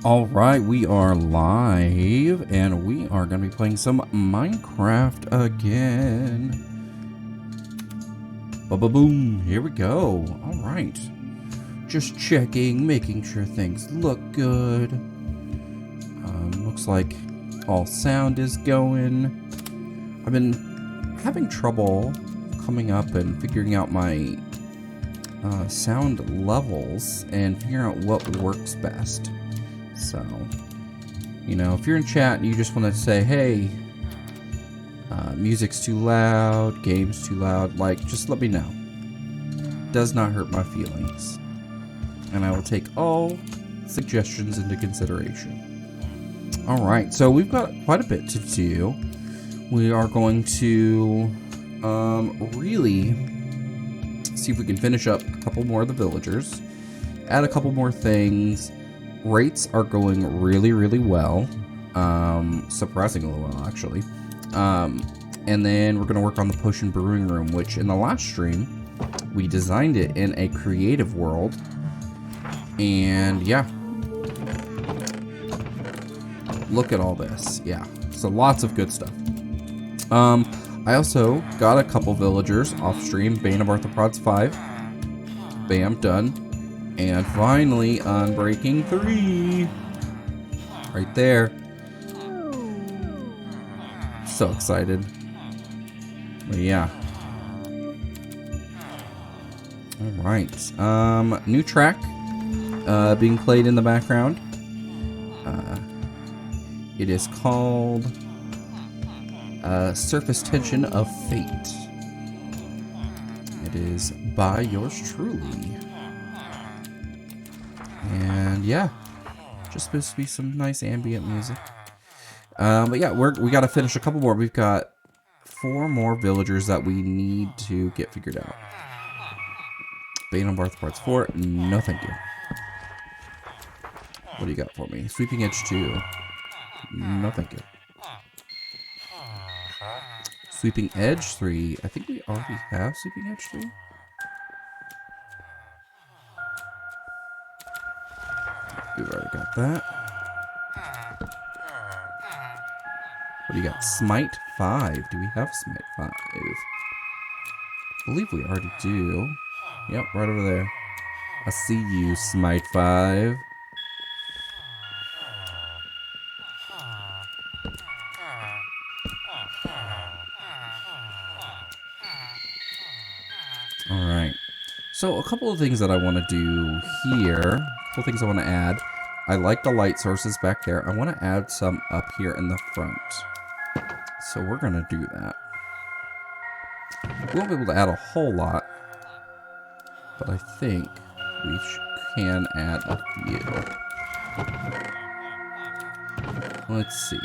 Alright, we are live, and we are going to be playing some Minecraft again. Ba-ba-boom, here we go. Alright. Just checking, making sure things look good. Looks like all sound is going. I've been having trouble coming up and figuring out my sound levels and figuring out what works best. So, you know, if you're in chat and you just want to say, hey, music's too loud, game's too loud, like, just let me know. Does not hurt my feelings. And I will take all suggestions into consideration. Alright, so we've got quite a bit to do. We are going to really see if we can finish up a couple more of the villagers, add a couple more things. Rates are going really, really well. Surprisingly well, actually. And then we're going to work on the potion brewing room, which in the last stream, we designed it in a creative world. And yeah. Look at all this. Yeah. So lots of good stuff. I also got a couple villagers off stream. Bane of Arthropods 5. Bam, done. And finally, Unbreaking 3. Right there. So excited. But yeah. Alright. New track being played in the background. It is called Surface Tension of Fate. It is by yours truly. And yeah, just supposed to be some nice ambient music. But yeah, we got to finish a couple more. We've got 4 more villagers that we need to get figured out. Bane of Arthropods 4, no thank you. What do you got for me? Sweeping Edge 2, no thank you. Sweeping Edge 3, I think we already have Sweeping Edge 3. We've already got that. What do you got? Smite 5. Do we have Smite 5? I believe we already do. Yep, right over there. I see you, Smite 5. Alright. So, a couple of things that I want to do here. A couple of things I want to add. I like the light sources back there. I want to add some up here in the front. So we're going to do that. We won't be able to add a whole lot. But I think we can add a few. Let's see.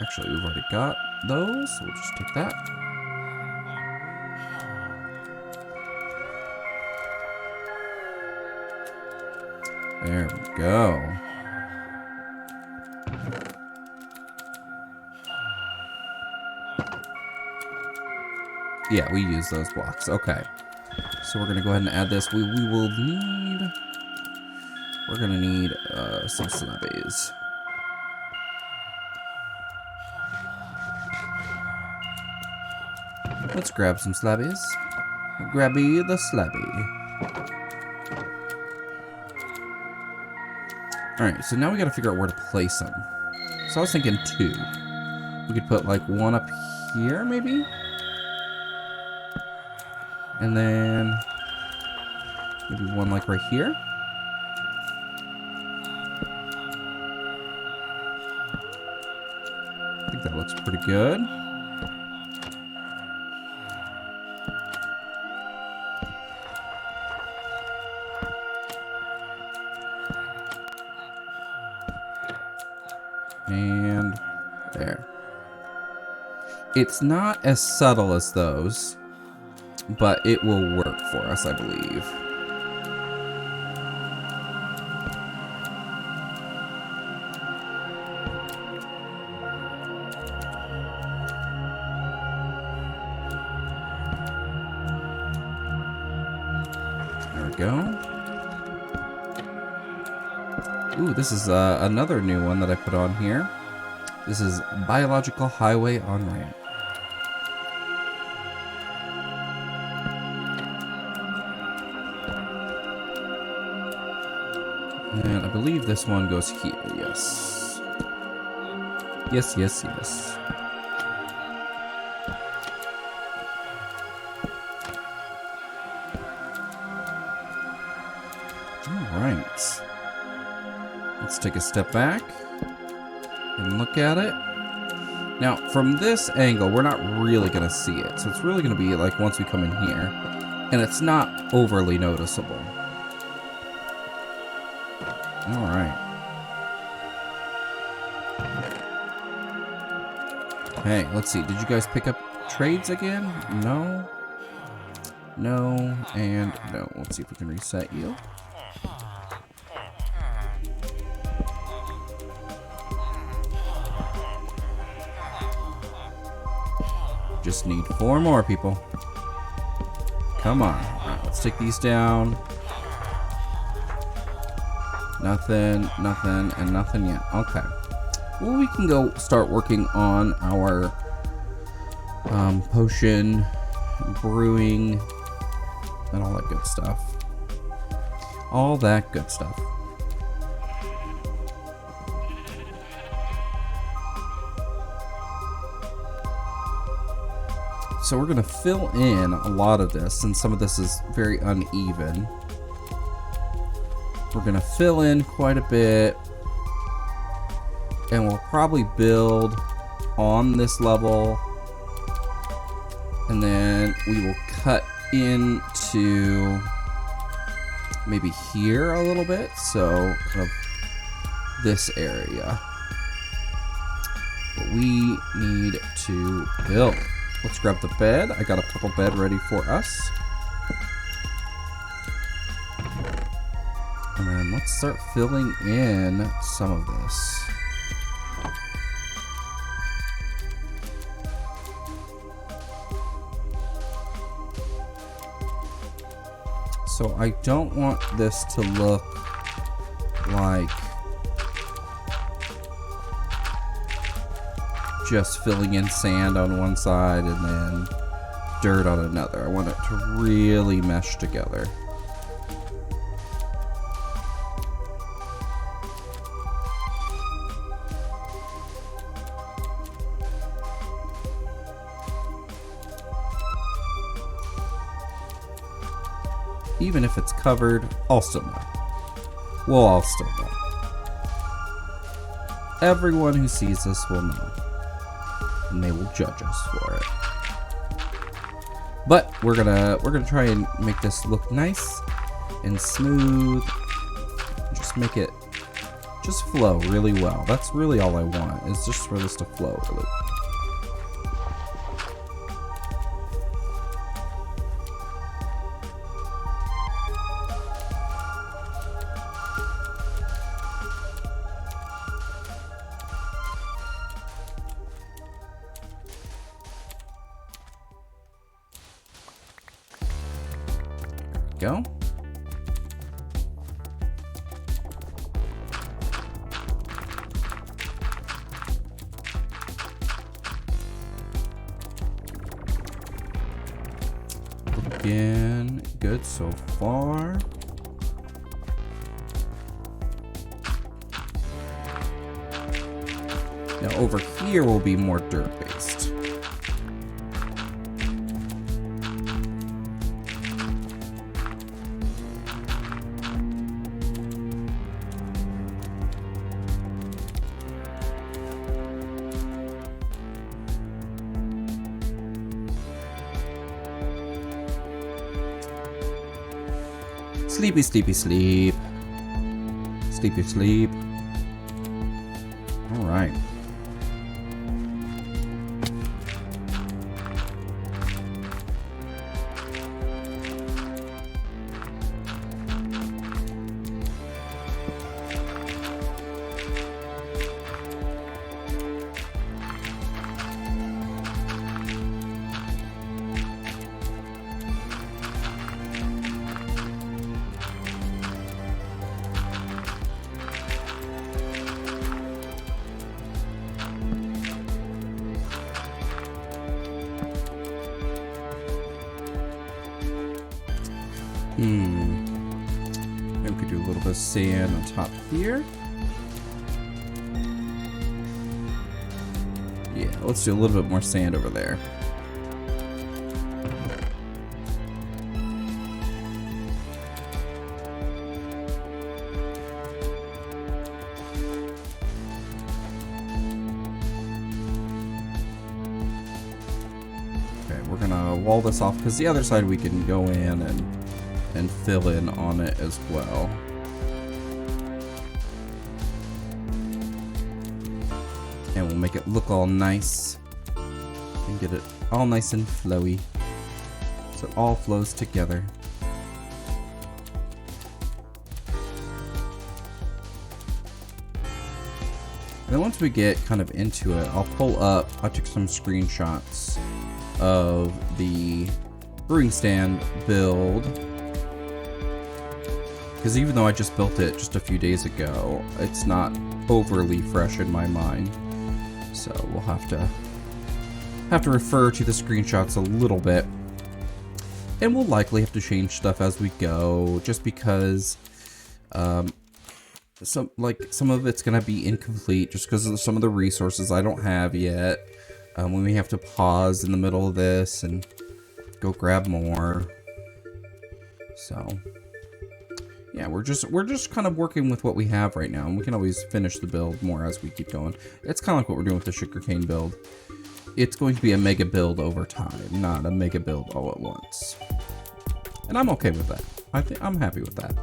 Actually, we've already got those, so we'll just take that. There we go. Yeah, we use those blocks. Okay. So we're going to go ahead and add this. We will need... We're going to need some slabbies. Let's grab some slabbies. Grabby the slabby. Alright, so now we gotta figure out where to place them. So I was thinking 2. We could put like 1 up here, maybe? And then maybe 1 like right here? I think that looks pretty good. And there. It's not as subtle as those, but it will work for us, I believe. go. Ooh, this is another new one that I put on here. This is Biological Highway on-ramp. And I believe this one goes here, yes. Yes, yes, yes. Alright. Let's take a step back and look at it. Now, from this angle, we're not really going to see it. So it's really going to be like once we come in here. And it's not overly noticeable. Alright. Hey, let's see. Did you guys pick up trades again? No. No. And no. Let's see if we can reset you. Just need 4 more people. Come on. Alright, let's take these down. Nothing, nothing, and nothing yet. Okay. Well, we can go start working on our potion, brewing, and all that good stuff. All that good stuff. So we're going to fill in a lot of this, and some of this is very uneven. We're going to fill in quite a bit, and we'll probably build on this level, and then we will cut into maybe here a little bit, so kind of this area. But we need to build. Let's grab the bed. I got a purple bed ready for us. And then let's start filling in some of this. So I don't want this to look like just filling in sand on one side and then dirt on another. I want it to really mesh together. Even if it's covered, I'll still know. We'll all still know. Everyone who sees this will know. And they will judge us for it. But we're gonna try and make this look nice and smooth. Just make it just flow really well. That's really all I want, is just for this to flow really. Go. Again, good so far. Now over here will be more dirt based. Sleepy, sleepy, sleep. Sleepy, sleep. All right. Maybe we could do a little bit of sand on top here. Yeah, let's do a little bit more sand over there. Okay, we're gonna wall this off because the other side we can go in and fill in on it as well. And we'll make it look all nice and get it all nice and flowy so it all flows together. And then once we get kind of into it, I'll pull up, I took some screenshots of the brewing stand build, because even though I just built it just a few days ago, it's not overly fresh in my mind. So we'll have to refer to the screenshots a little bit, and we'll likely have to change stuff as we go, just because some of it's gonna be incomplete, just because of some of the resources I don't have yet. When we have to pause in the middle of this and go grab more. So yeah, we're just kind of working with what we have right now, and we can always finish the build more as we keep going. It's kind of like what we're doing with the sugarcane build. It's going to be a mega build over time, not a mega build all at once. And I'm okay with that. I'm happy with that.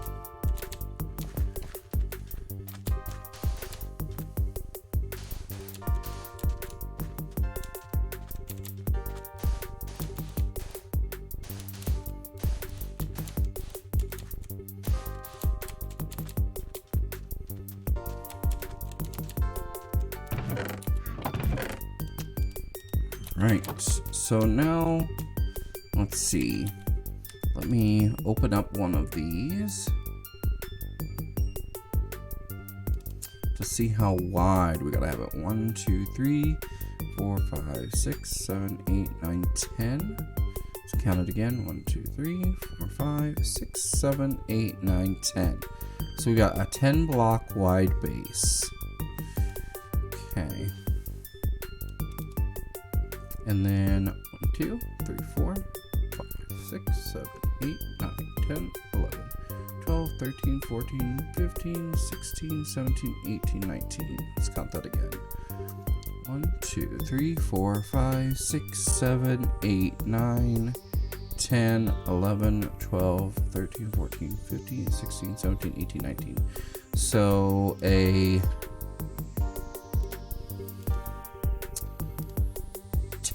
Right, so now, let's see. Let me open up one of these to see how wide we gotta have it. 1, 2, 3, 4, 5, 6, 7, 8, 9, 10. Let's count it again. 1, 2, 3, 4, 5, 6, 7, 8, 9, 10. So we got a 10 block wide base. Okay. And then 1, 2, 3, 4, 5, 6, 7, 8, 9, 10, 11, 12, 13, 14, 15, 16, 17, 18, 19. Let's count that again. 1, 2, 3, 4, 5, 6, 7, 8, 9, 10, 11, 12, 13, 14, 15, 16, 17, 18, 19. So a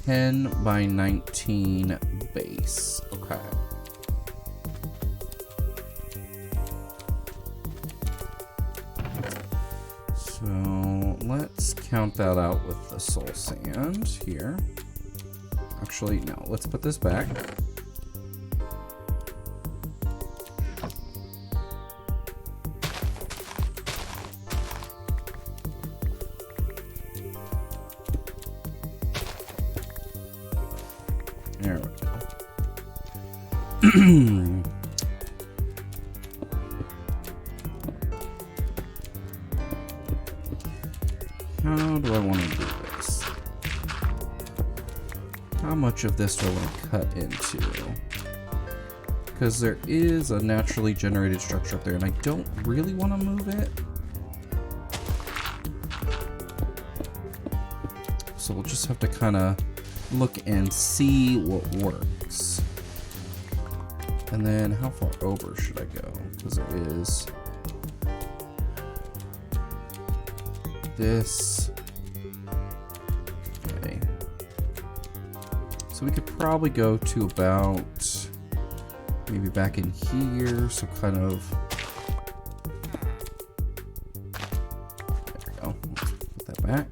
10 by 19 base. Okay. So let's count that out with the soul sand here. Actually, no, let's put this back. There we go. How do I want to do this? How much of this do I want to cut into? Because there is a naturally generated structure up there, and I don't really want to move it. So we'll just have to kind of look and see what works. And then how far over should I go? Because there is this. Okay. So we could probably go to about maybe back in here. So kind of. There we go. Let's put that back.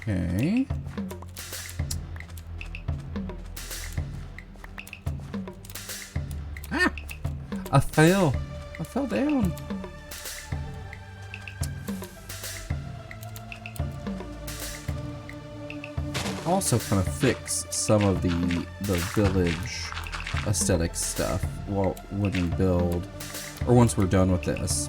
Okay. Ah! I fell. I fell down. Also kind of fix some of the village aesthetic stuff when we build, or once we're done with this.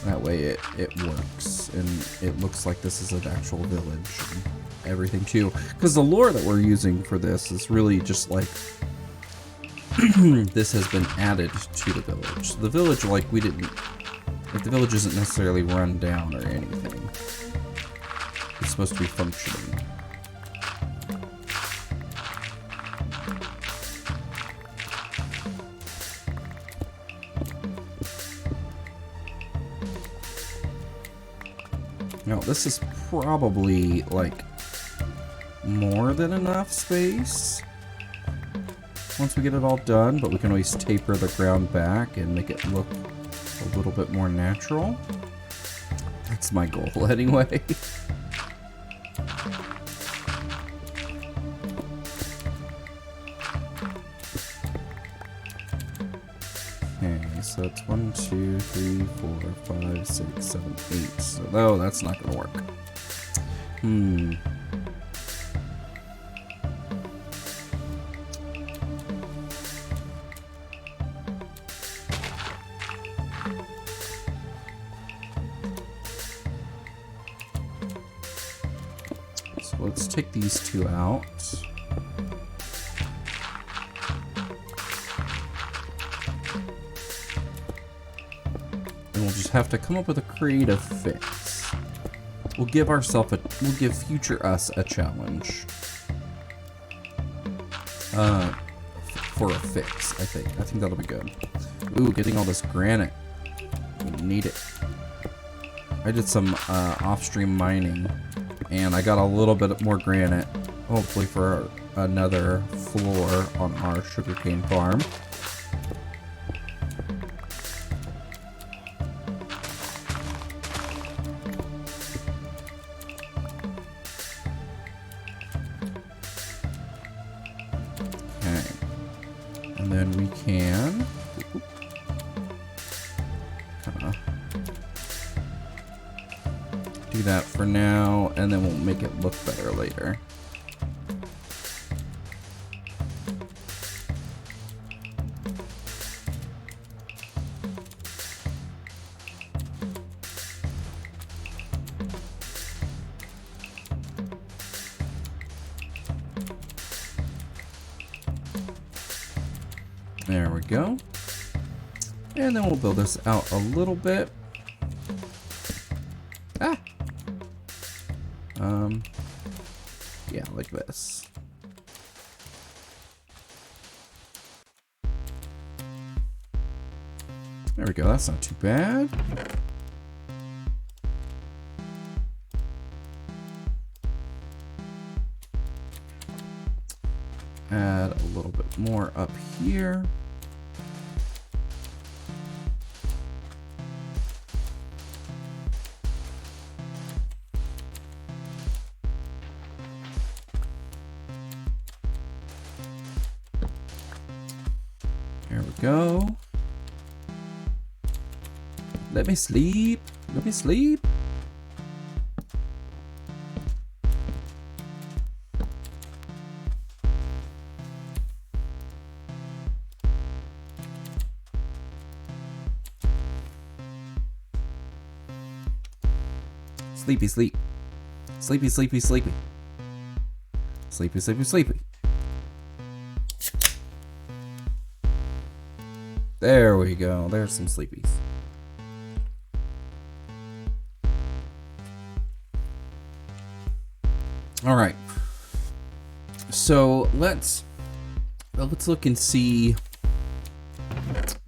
That way it works and it looks like this is an actual village and everything too. Because the lore that we're using for this is really just like this has been added to the village. The village, like, the village isn't necessarily run down or anything. It's supposed to be functioning. Now, this is probably, like, more than enough space once we get it all done, but we can always taper the ground back and make it look a little bit more natural. That's my goal, anyway. Okay, so it's 1, 2, 3, 4, 5, 6, 7, 8. So, no, that's not gonna work. So let's take these two out. And we'll just have to come up with a creative fix. We'll give future us a challenge. For a fix, I think. I think that'll be good. Ooh, getting all this granite. We need it. I did some off-stream mining, and I got a little bit more granite, hopefully for another floor on our sugarcane farm. And then we can do that for now, and then we'll make it look better later. There we go. And then we'll build this out a little bit. Ah! Yeah, like this. There we go, that's not too bad. Add a little bit more up here. There we go. Let me sleep. Let me sleep. Sleepy, sleep. Sleepy, sleepy, sleepy. Sleepy, sleepy, sleepy. There we go. There's some sleepies. All right. So let's look and see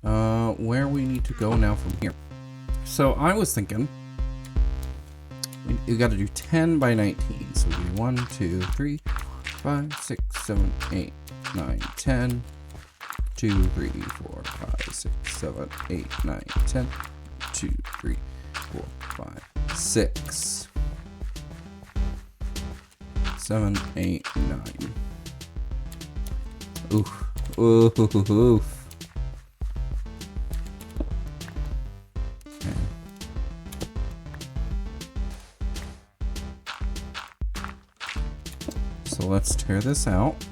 where we need to go now from here. So I was thinking we got to do 10 by 19. So we do 1, 2, 3, 5, 6, 7, 8, 9, 10. 2, 3, 4, 5, 6, 7, 8, 9, 10. 2, 3, 4, 5, 6. 7, 8, 9. Oof. Oof. Oof. Oof. Okay. So let's tear this out.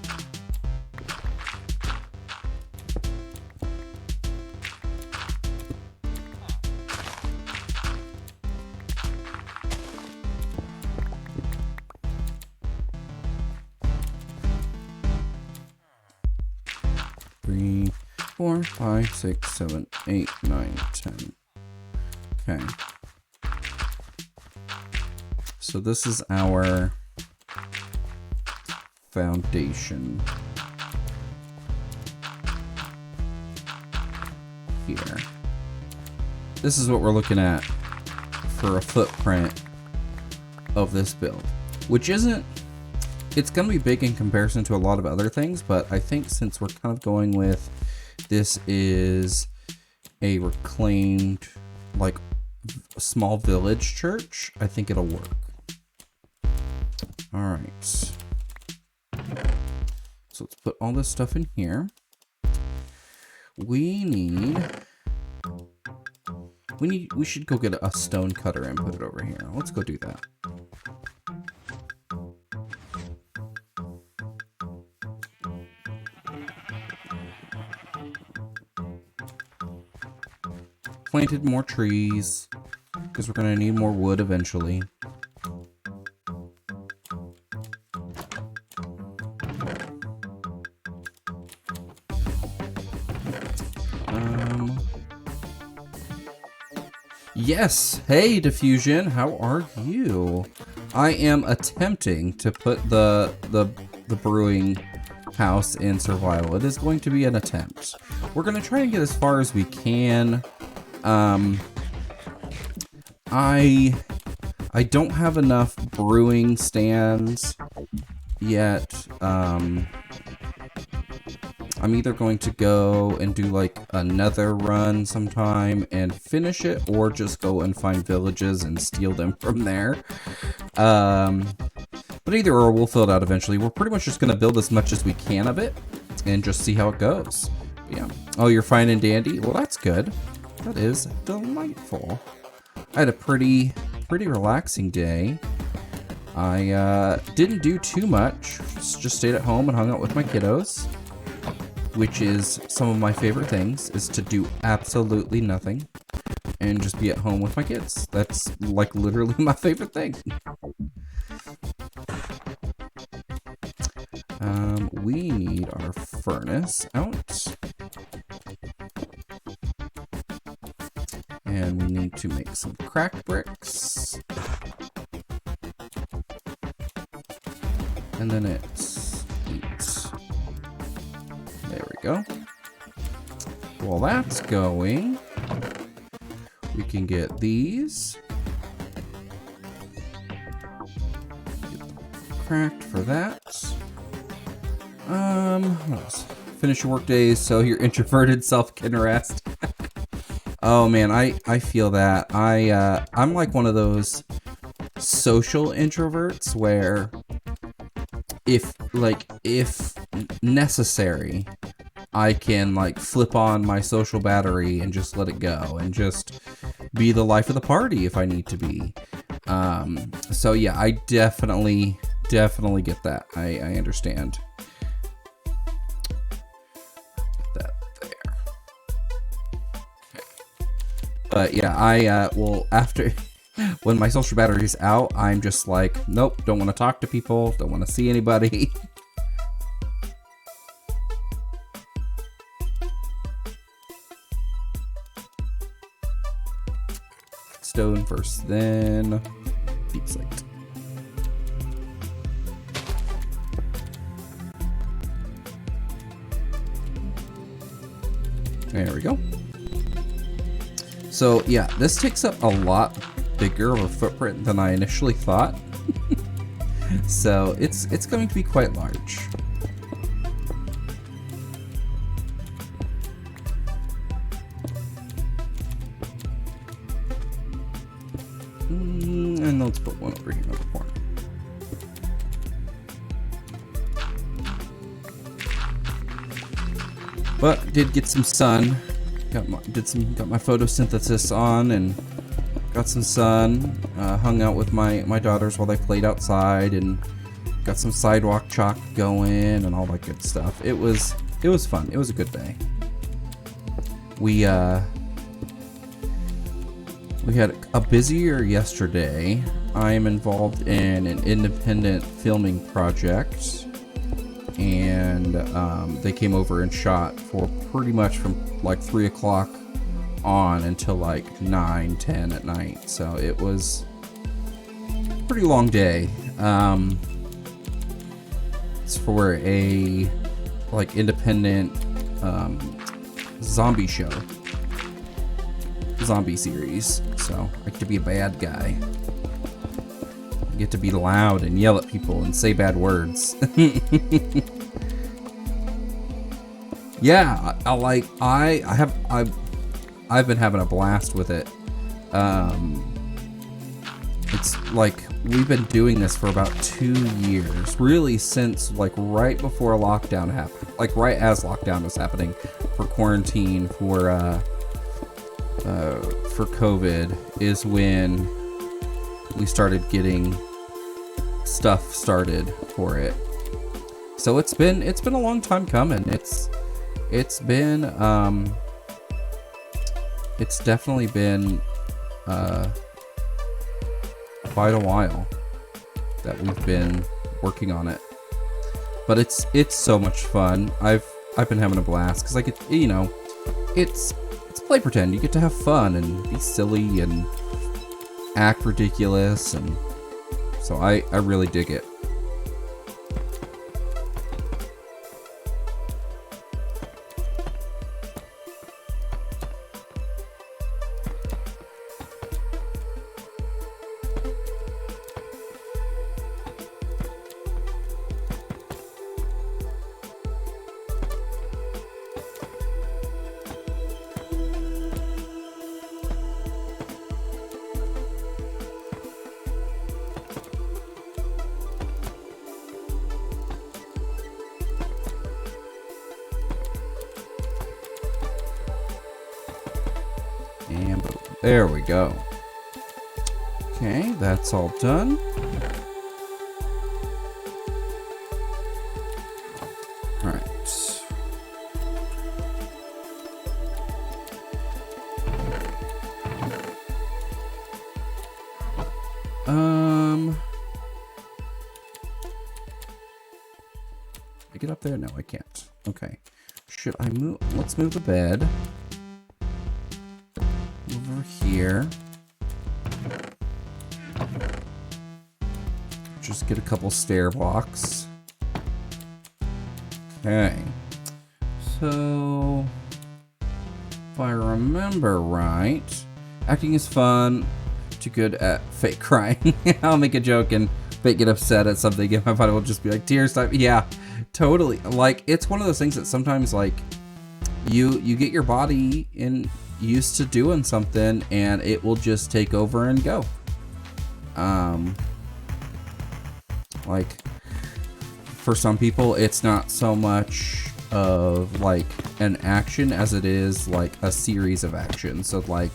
Three, 4, 5, 6, 7, 8, 9, 10. Okay. So this is our foundation here. This is what we're looking at for a footprint of this build, which isn't, it's going to be big in comparison to a lot of other things, but I think since we're kind of going with, this is a reclaimed, like, small village church, I think it'll work. All right. So let's put all this stuff in here. We should go get a stone cutter and put it over here. Let's go do that. Planted more trees because we're gonna need more wood eventually. Yes! Hey, Diffusion, how are you? I am attempting to put the brewing house in survival. It is going to be an attempt. We're gonna try and get as far as we can. I don't have enough brewing stands yet. I'm either going to go and do like another run sometime and finish it, or just go and find villages and steal them from there. But either or, we'll fill it out eventually. We're pretty much just going to build as much as we can of it and just see how it goes. But yeah. Oh, you're fine and dandy? Well, that's good. That is delightful. I had a pretty relaxing day. I didn't do too much. Just stayed at home and hung out with my kiddos, which is some of my favorite things, is to do absolutely nothing and just be at home with my kids. That's like literally my favorite thing. We need our furnace out. And we need to make some crack bricks. And then it's 8. There we go. While that's going, we can get these. Get cracked for that. What else? Finish your work days so your introverted self can rest. Oh man, I feel that. I'm like one of those social introverts where if necessary, I can like flip on my social battery and just let it go and just be the life of the party if I need to be. So yeah, I definitely get that. I understand. Put that there. Okay. But yeah, well, after when my social battery's out, I'm just like, nope, don't want to talk to people, don't want to see anybody. Stone first, then deep slate. There we go. So yeah, this takes up a lot bigger of a footprint than I initially thought. So it's going to be quite large. And let's put one over here in the corner. But did get some sun. Got my photosynthesis on and got some sun. Hung out with my daughters while they played outside and got some sidewalk chalk going and all that good stuff. It was fun. It was a good day. We had a busier yesterday. I am involved in an independent filming project, and they came over and shot for pretty much from like 3 o'clock on until like 9, 10 at night. So it was a pretty long day. It's for a like independent zombie series. So I get to be a bad guy. I get to be loud and yell at people and say bad words. Yeah, I've been having a blast with it. It's like we've been doing this for about 2 years, really since like right before lockdown happened, like right as lockdown was happening for quarantine for COVID is when we started getting stuff started for it. So it's been a long time coming. It's definitely been quite a while that we've been working on it, but it's so much fun. I've been having a blast because I get, you know, it's play pretend. You get to have fun and be silly and act ridiculous, and so I really dig it. And there we go. Okay, that's all done. All right. I get up there? No, I can't. Okay. Should I move? Let's move the bed over here. Just get a couple stair blocks. Okay. So, if I remember right, acting is fun. Too good at fake crying. I'll make a joke and fake get upset at something, and my body will just be like, tears time. Yeah, totally. Like, it's one of those things that sometimes, like, you get your body used to doing something, and it will just take over and go. Like, for some people, it's not so much of like an action as it is like a series of actions. So like,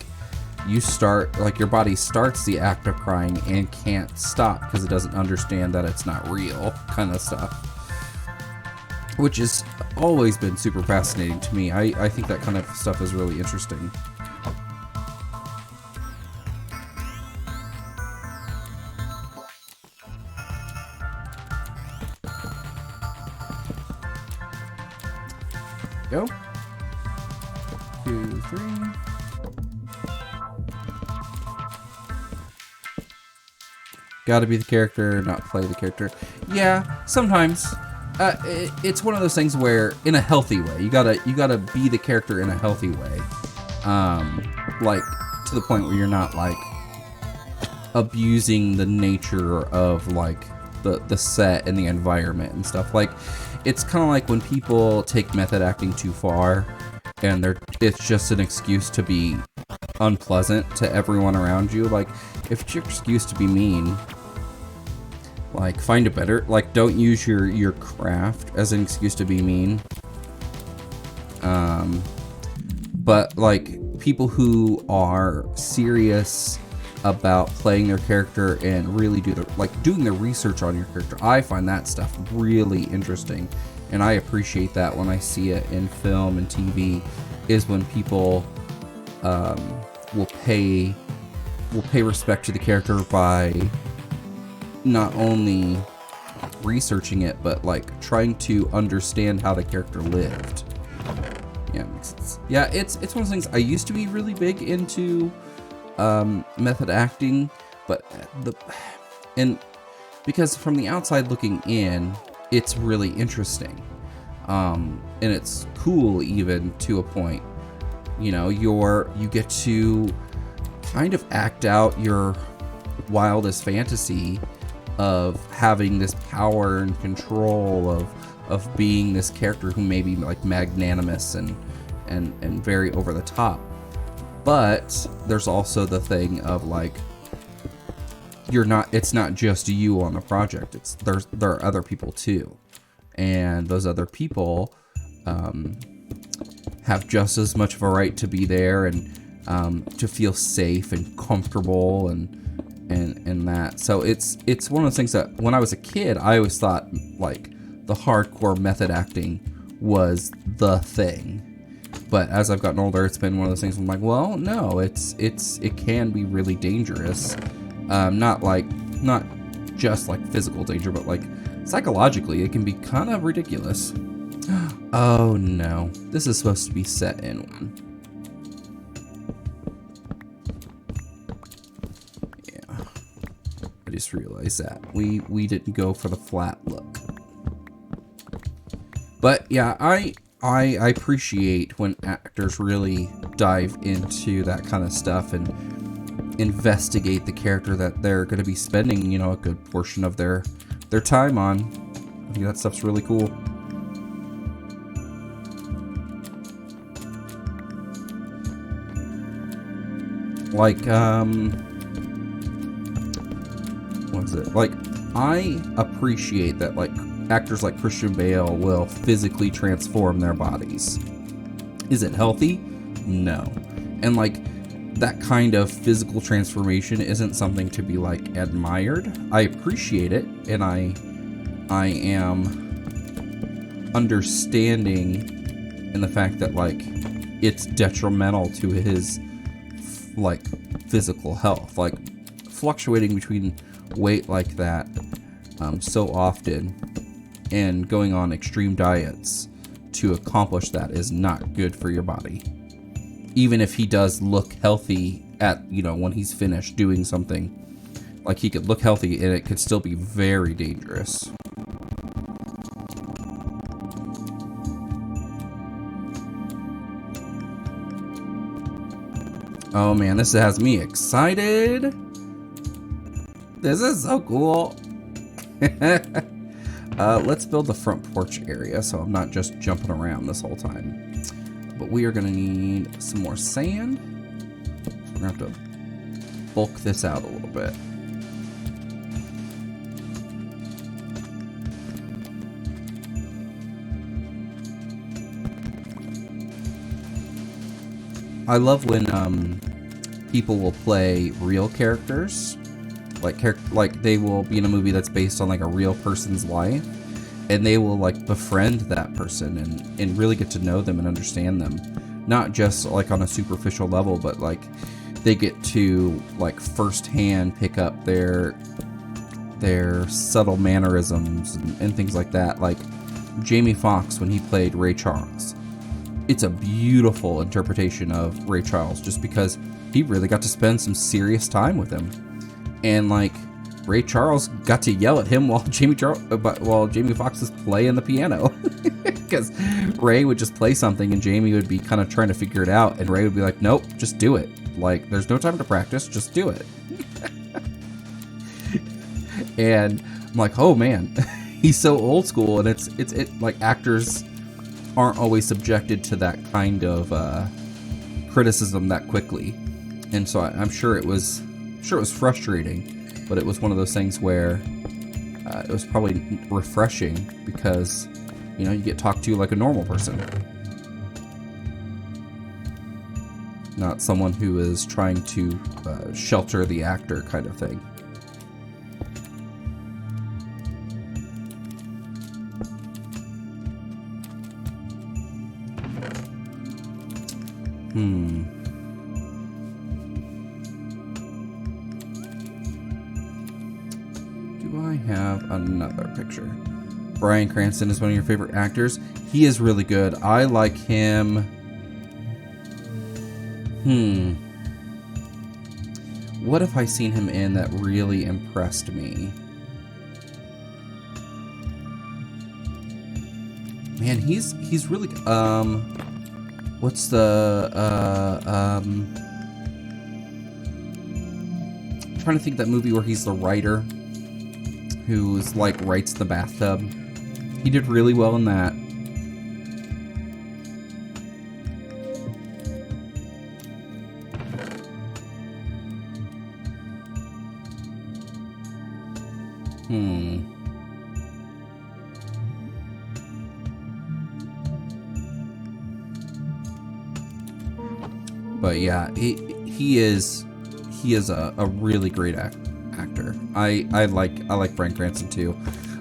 you start, like, your body starts the act of crying and can't stop because it doesn't understand that it's not real, kind of stuff. Which has always been super fascinating to me. I think that kind of stuff is really interesting. Go. 2, 3. Gotta be the character, not play the character. Yeah, sometimes. It's one of those things where, in a healthy way, you gotta be the character in a healthy way. Like, to the point where you're not, like, abusing the nature of, like, the set and the environment and stuff. Like, it's kind of like when people take method acting too far, and it's just an excuse to be unpleasant to everyone around you. Like, if it's your excuse to be mean, like, find a better, like, don't use your craft as an excuse to be mean. But like people who are serious about playing their character and really doing their research on your character, I find that stuff really interesting, and I appreciate that when I see it in film and TV. Is when people will pay respect to the character by not only researching it, but like trying to understand how the character lived. Yeah, makes sense. Yeah, it's one of those things. I used to be really big into method acting, but because from the outside looking in, it's really interesting, and it's cool even to a point. You know, you get to kind of act out your wildest fantasy of having this power and control of being this character who may be like magnanimous and very over the top. But there's also the thing of like, it's not just you on the project. There are other people too, and those other people have just as much of a right to be there and to feel safe and comfortable and that. So it's one of those things that when I was a kid, I always thought like the hardcore method acting was the thing. But as I've gotten older, it's been one of those things where I'm like, well, no, it can be really dangerous. Not just like physical danger, but like psychologically, it can be kind of ridiculous. Oh no, this is supposed to be set in one. Yeah, I just realized that we didn't go for the flat look. But yeah, I appreciate when actors really dive into that kind of stuff and investigate the character that they're going to be spending, you know, a good portion of their time on. I think that stuff's really cool. Like, what is it? Like, I appreciate that, like, actors like Christian Bale will physically transform their bodies. Is it healthy? No. And like that kind of physical transformation isn't something to be like admired. I appreciate it, and I am understanding in the fact that like it's detrimental to his like physical health. Like fluctuating between weight like that so often and going on extreme diets to accomplish that is not good for your body. Even if he does look healthy at, you know, when he's finished doing something, like he could look healthy and it could still be very dangerous. Oh man, this has me excited. This is so cool. Let's build the front porch area so I'm not just jumping around this whole time. But we are going to need some more sand. We're going to have to bulk this out a little bit. I love when people will play real characters. Like they will be in a movie that's based on like a real person's life, and they will like befriend that person and really get to know them and understand them, not just like on a superficial level, but like they get to like firsthand pick up their subtle mannerisms and things like that. Like Jamie Foxx when he played Ray Charles, it's a beautiful interpretation of Ray Charles just because he really got to spend some serious time with him. And like Ray Charles got to yell at him while Jamie Foxx is playing the piano, because Ray would just play something and Jamie would be kind of trying to figure it out, and Ray would be like, "Nope, just do it. Like, there's no time to practice. Just do it." And I'm like, "Oh man, he's so old school." And it's like actors aren't always subjected to that kind of criticism that quickly, and so I'm sure it was frustrating, but it was one of those things where it was probably refreshing because, you know, you get talked to like a normal person. not someone who is trying to shelter the actor kind of thing. Do I have another picture? Bryan Cranston is one of your favorite actors. He is really good. I like him. What have I seen him in that really impressed me? Man, he's really what's the I'm trying to think of that movie where he's the writer who's like writes the bathtub. He did really well in that. But yeah, he is a really great actor. I like Bryan Cranston too.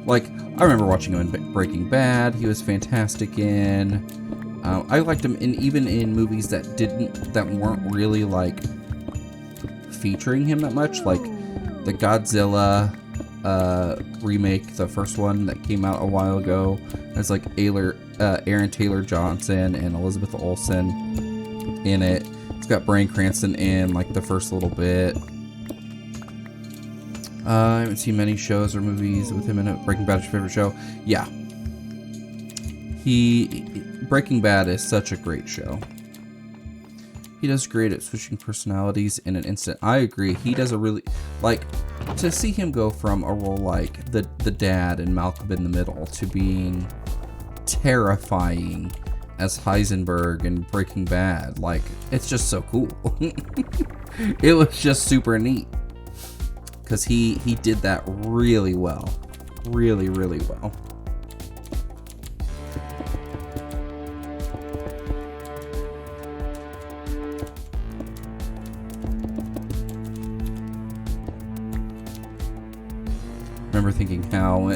Like, I remember watching him in Breaking Bad. He was fantastic in. I liked him even in movies that weren't really like featuring him that much, like the Godzilla remake, the first one that came out a while ago. It's like Aaron Taylor Johnson and Elizabeth Olsen in it. It's got Bryan Cranston in like the first little bit. I haven't seen many shows or movies with him in it. Breaking Bad is your favorite show? Yeah. Breaking Bad is such a great show. He does great at switching personalities in an instant. I agree. He does a really, like, to see him go from a role like the dad in Malcolm in the Middle to being terrifying as Heisenberg in Breaking Bad. Like, it's just so cool. It was just super neat. Because he did that really well. Really, really well. Remember thinking how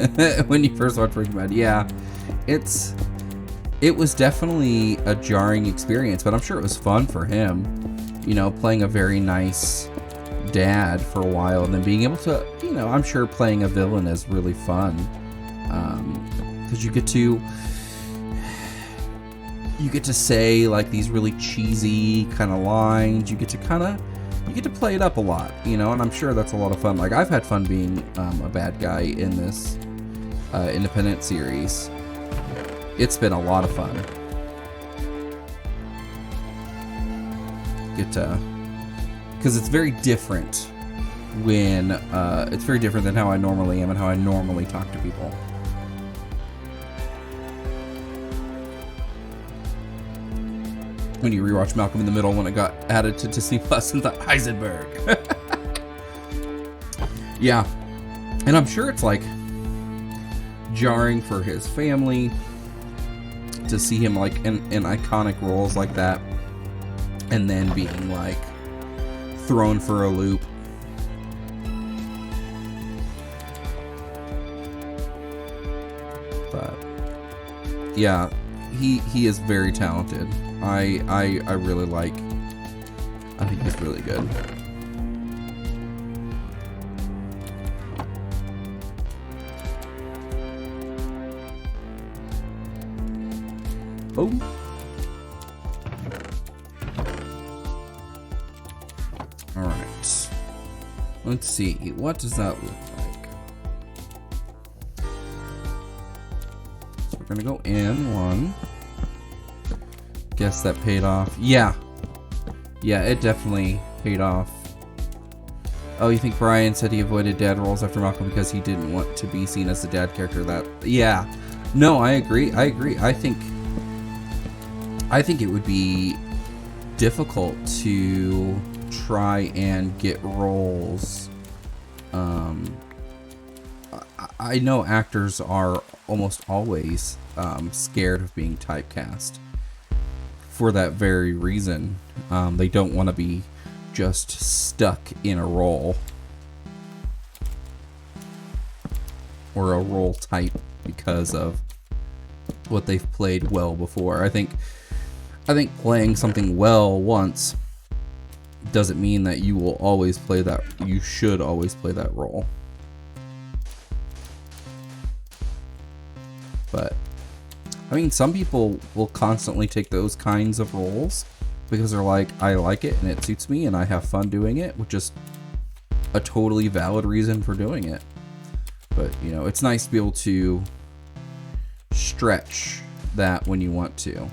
when you first watched Breaking Bad, yeah, it was definitely a jarring experience, but I'm sure it was fun for him, you know, playing a very nice dad for a while and then being able to, you know, I'm sure playing a villain is really fun, because you get to say like these really cheesy kind of lines. You get to play it up a lot, you know, and I'm sure that's a lot of fun. Like, I've had fun being a bad guy in this independent series. It's been a lot of fun. Because it's very different when it's very different than how I normally am and how I normally talk to people. When you rewatch Malcolm in the Middle when it got added to Disney Plus and thought, Heisenberg. Yeah. And I'm sure it's like jarring for his family to see him like in iconic roles like that and then being like thrown for a loop. But yeah, he is very talented. I really like. I think he's really good. Oh. All right. Let's see. What does that look like? So we're gonna go in one. Guess that paid off. Yeah. Yeah, it definitely paid off. Oh, you think Brian said he avoided dad roles after Malcolm because he didn't want to be seen as the dad character? That, yeah. No, I agree. I think it would be difficult to try and get roles. I know actors are almost always scared of being typecast for that very reason. They don't want to be just stuck in a role or a role type because of what they've played well before. I think playing something well once doesn't mean that you will always play that. You should always play that role. But I mean, some people will constantly take those kinds of roles because they're like, I like it and it suits me and I have fun doing it, which is a totally valid reason for doing it. But, you know, it's nice to be able to stretch that when you want to.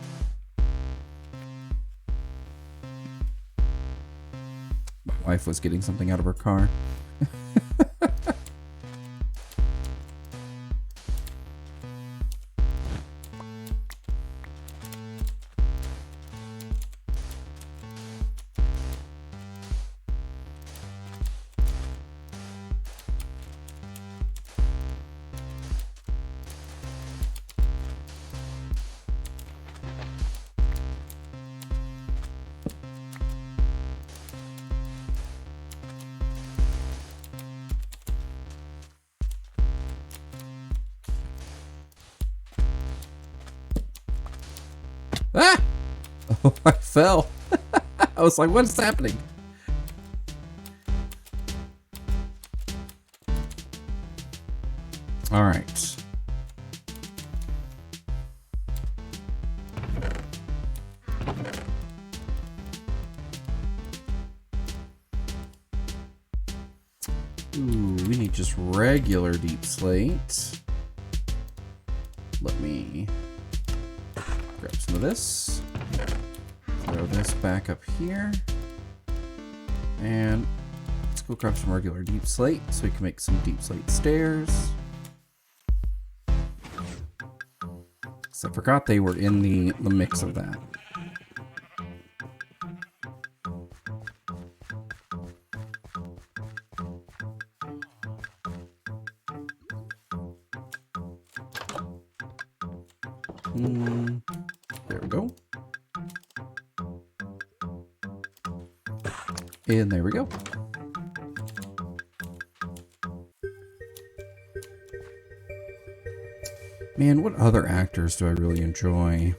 My wife was getting something out of her car. Ah! Oh, I fell. I was like, what is happening? All right. Ooh, we need just regular deep slate. Let me grab some of this. Throw this back up here. And let's go grab some regular deep slate so we can make some deep slate stairs. So I forgot they were in the mix of that. There we go. And there we go. Man, what other actors do I really enjoy?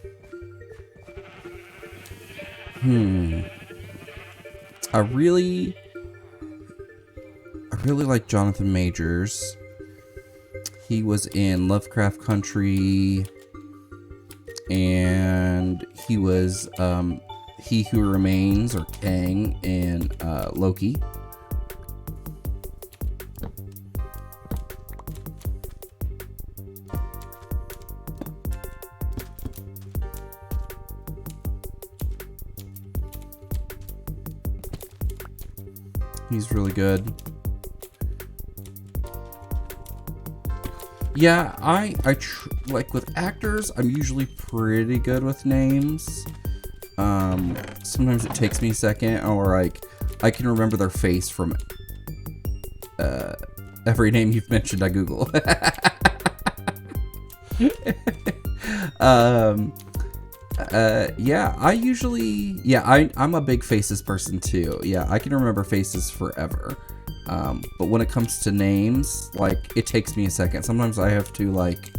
I really like Jonathan Majors. He was in Lovecraft Country, and he was He Who Remains, or Kang, in Loki. He's really good. Yeah, like with actors, I'm usually pretty good with names. Sometimes it takes me a second, or like I can remember their face from every name you've mentioned. I Google. Yeah, I'm a big faces person too. Yeah, I can remember faces forever. But when it comes to names, like, it takes me a second. Sometimes I have to, like,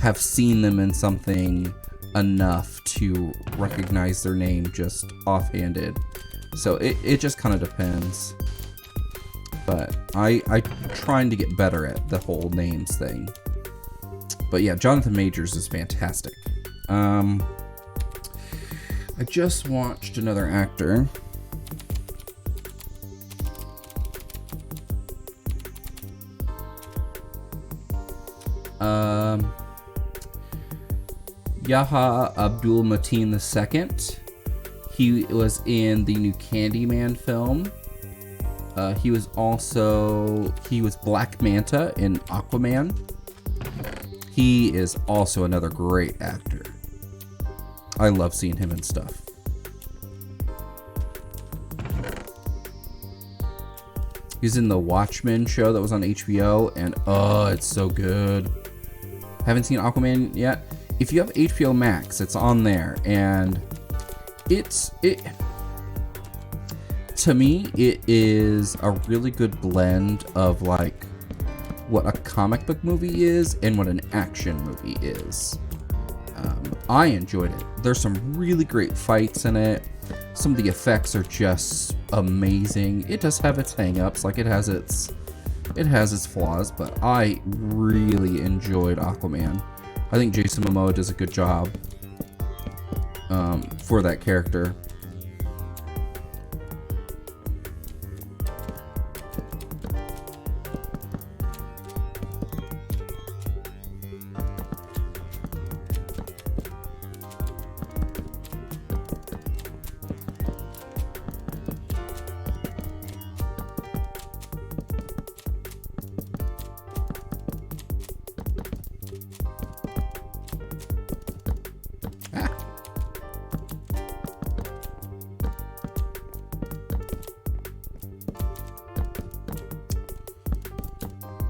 have seen them in something enough to recognize their name just offhanded. So it just kind of depends. But I'm trying to get better at the whole names thing. But yeah, Jonathan Majors is fantastic. I just watched another actor. Yahya Abdul-Mateen II. He was in the new Candyman film. He was Black Manta in Aquaman. He is also another great actor. I love seeing him in stuff. He's in the Watchmen show that was on HBO, and oh, it's so good. Haven't seen Aquaman yet? If you have HBO Max, it's on there, and to me, it is a really good blend of like what a comic book movie is and what an action movie is. I enjoyed it. There's some really great fights in it. Some of the effects are just amazing. It does have its hang-ups, like it has its flaws, but I really enjoyed Aquaman. I think Jason Momoa does a good job for that character.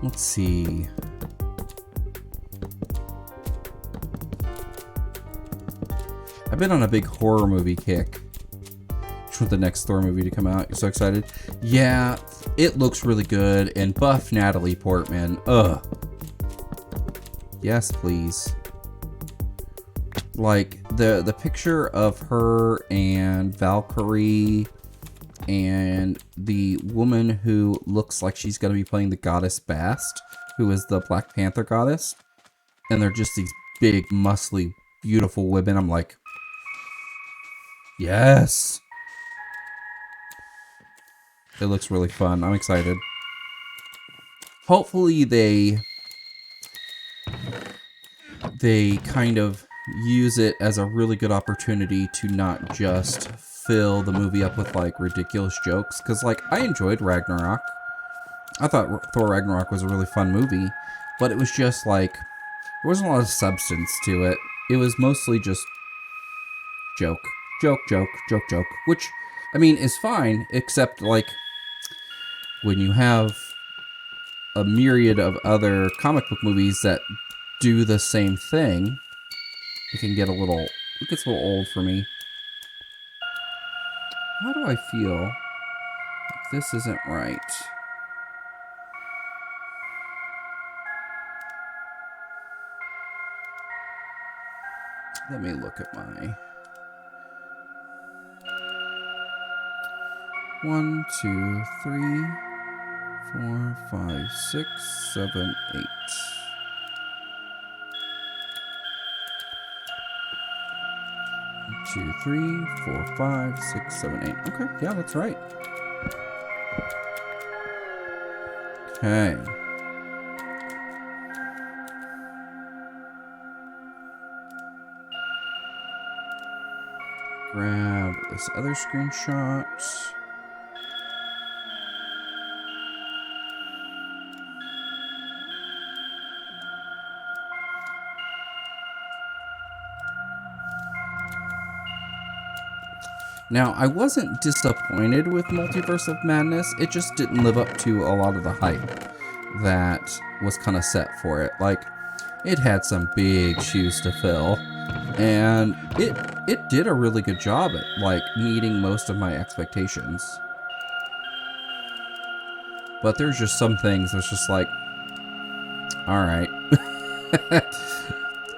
Let's see. I've been on a big horror movie kick. Just want the next Thor movie to come out. You're so excited? Yeah, it looks really good. And buff Natalie Portman. Ugh. Yes, please. Like, the picture of her and Valkyrie and the woman who looks like she's going to be playing the goddess Bast, who is the Black Panther goddess. And they're just these big, muscly, beautiful women. I'm like, yes. It looks really fun. I'm excited. Hopefully they kind of use it as a really good opportunity to not just fill the movie up with like ridiculous jokes, because like I enjoyed Ragnarok. I thought Thor Ragnarok was a really fun movie, but it was just like there wasn't a lot of substance to it. It was mostly just joke, which I mean is fine, except like when you have a myriad of other comic book movies that do the same thing, it can get a little, it gets a little old for me. How do I feel like this isn't right? Let me look at my 1, 2, 3, 4, 5, 6, 7, 8. 2, 3, 4, 5, 6, 7, 8. Okay, yeah, that's right. Okay. Grab this other screenshot. Now, I wasn't disappointed with Multiverse of Madness. It just didn't live up to a lot of the hype that was kind of set for it. Like, it had some big shoes to fill, and it did a really good job at, like, meeting most of my expectations. But there's just some things that's just like, alright.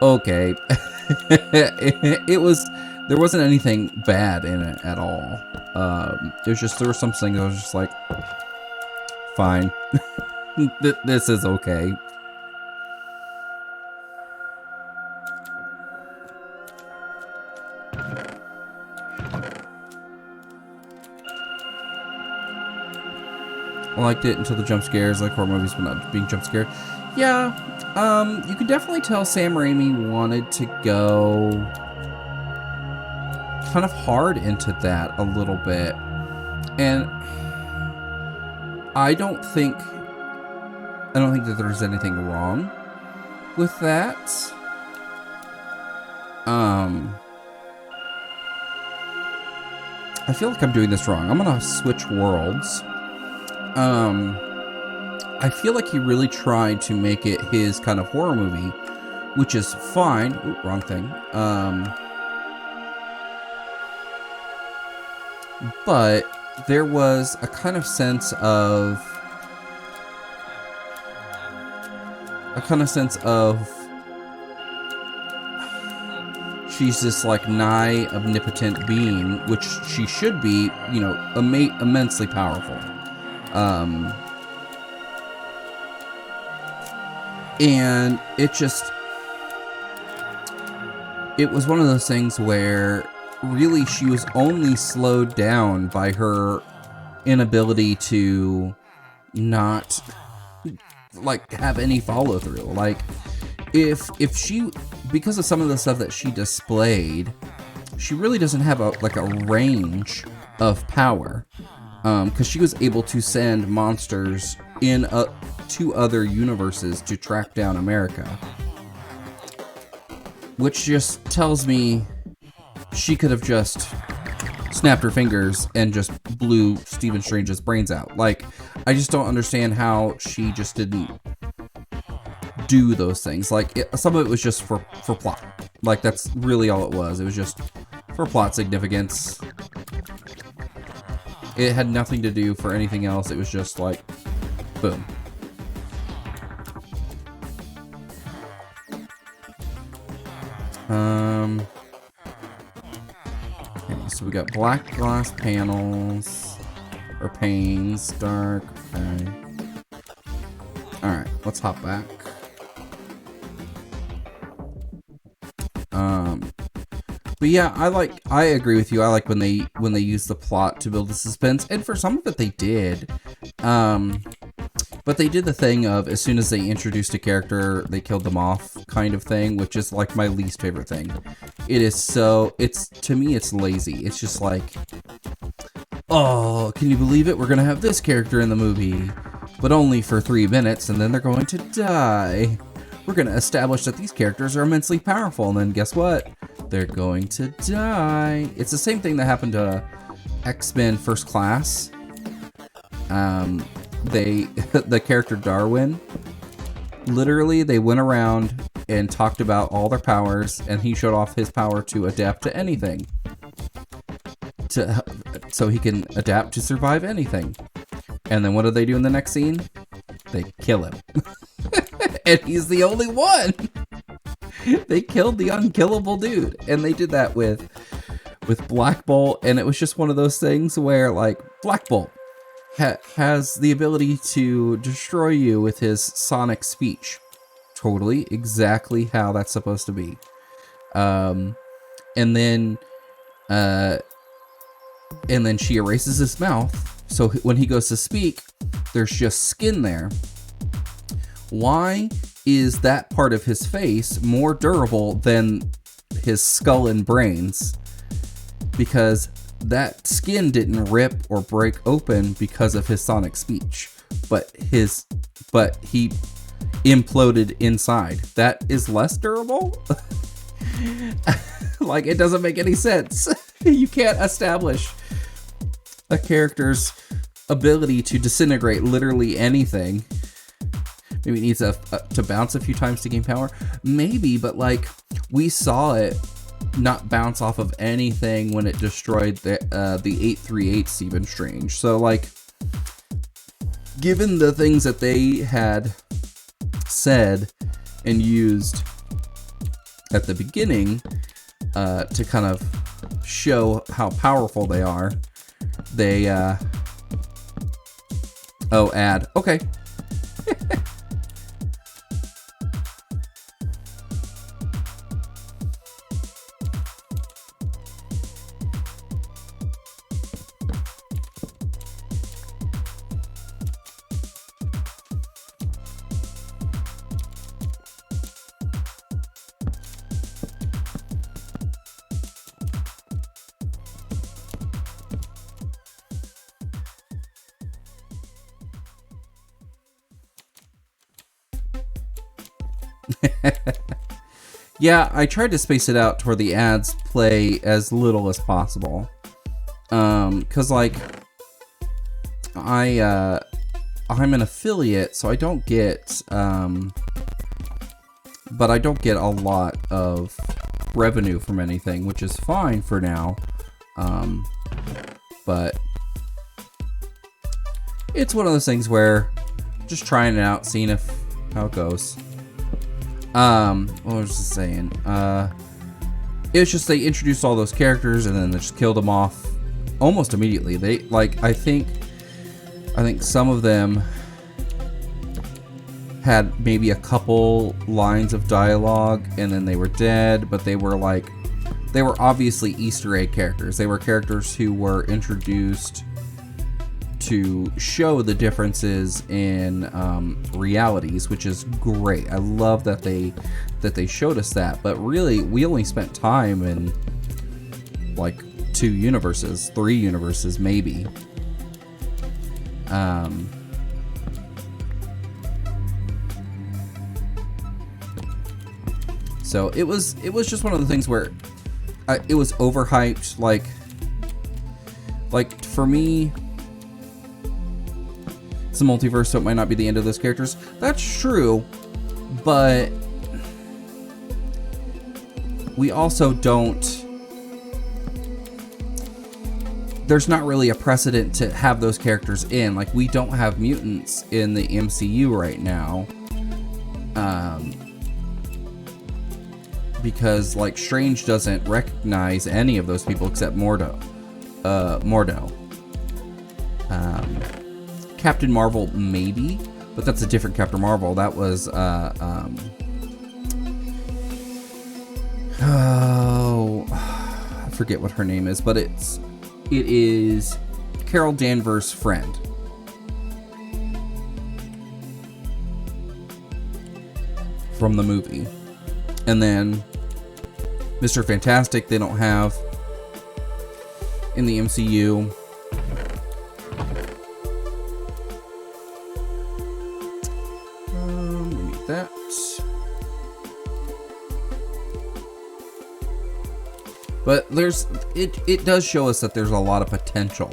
Okay. There wasn't anything bad in it at all. It was just, there were some things I was just like, fine. This is okay. I liked it until the jump scares, like horror movies, but not being jump scared. Yeah, you can definitely tell Sam Raimi wanted to go kind of hard into that a little bit. And I don't think that there's anything wrong with that. I feel like I'm doing this wrong. I'm gonna switch worlds. I feel like he really tried to make it his kind of horror movie, which is fine. Ooh, wrong thing. but there was a kind of sense of she's this like nigh omnipotent being, which she should be, you know, immensely powerful. And it was one of those things where really she was only slowed down by her inability to not like have any follow through. Like if she, because of some of the stuff that she displayed, she really doesn't have a range of power, because she was able to send monsters in to other universes to track down America, which just tells me she could have just snapped her fingers and just blew Stephen Strange's brains out. Like, I just don't understand how she just didn't do those things. Like, some of it was just for plot. Like, that's really all it was. It was just for plot significance. It had nothing to do for anything else. It was just like, boom. Okay, so we got black glass panels, or panes, dark, okay. Alright, let's hop back. But yeah, I agree with you. I like when they use the plot to build the suspense, and for some of it they did. But they did the thing of, as soon as they introduced a character, they killed them off kind of thing, which is like my least favorite thing. It is so, to me, it's lazy. It's just like, oh, can you believe it? We're going to have this character in the movie, but only for 3 minutes, and then they're going to die. We're going to establish that these characters are immensely powerful, and then guess what? They're going to die. It's the same thing that happened to X-Men First Class. The character Darwin, literally they went around and talked about all their powers, and he showed off his power to adapt to anything, so he can adapt to survive anything. And then what do they do in the next scene? They kill him. And he's the only one. They killed the unkillable dude, and they did that with Black Bolt, and it was just one of those things where, like, Black Bolt has the ability to destroy you with his sonic speech. Totally, exactly how that's supposed to be. And then she erases his mouth, so when he goes to speak, there's just skin there. Why is that part of his face more durable than his skull and brains? Because that skin didn't rip or break open because of his sonic speech, but he imploded inside. That is less durable? Like, it doesn't make any sense. You can't establish a character's ability to disintegrate literally anything. Maybe it needs to bounce a few times to gain power. Maybe, but like, we saw it not bounce off of anything when it destroyed the 838 Stephen Strange. So like, given the things that they had said and used at the beginning to kind of show how powerful they are, they okay. Yeah, I tried to space it out to where the ads play as little as possible. Cause like, I'm an affiliate, so I don't get, but I don't get a lot of revenue from anything, which is fine for now. but it's one of those things where just trying it out, seeing how it goes. What was I saying? It was just they introduced all those characters and then they just killed them off almost immediately. They like I think some of them had maybe a couple lines of dialogue and then they were dead, but they were obviously Easter egg characters. They were characters who were introduced to show the differences in realities, which is great. I love that they showed us that, but really we only spent time in like 3 universes maybe. So it was just one of the things where it was overhyped. Like for me, it's a multiverse, so it might not be the end of those characters. That's true, but we also don't. There's not really a precedent to have those characters in. Like, we don't have mutants in the MCU right now. Because, like, Strange doesn't recognize any of those people except Mordo. Captain Marvel, maybe, but that's a different Captain Marvel. That was, oh, I forget what her name is, but it is Carol Danvers' friend. From the movie. And then Mr. Fantastic, they don't have in the MCU. We need that. But it does show us that there's a lot of potential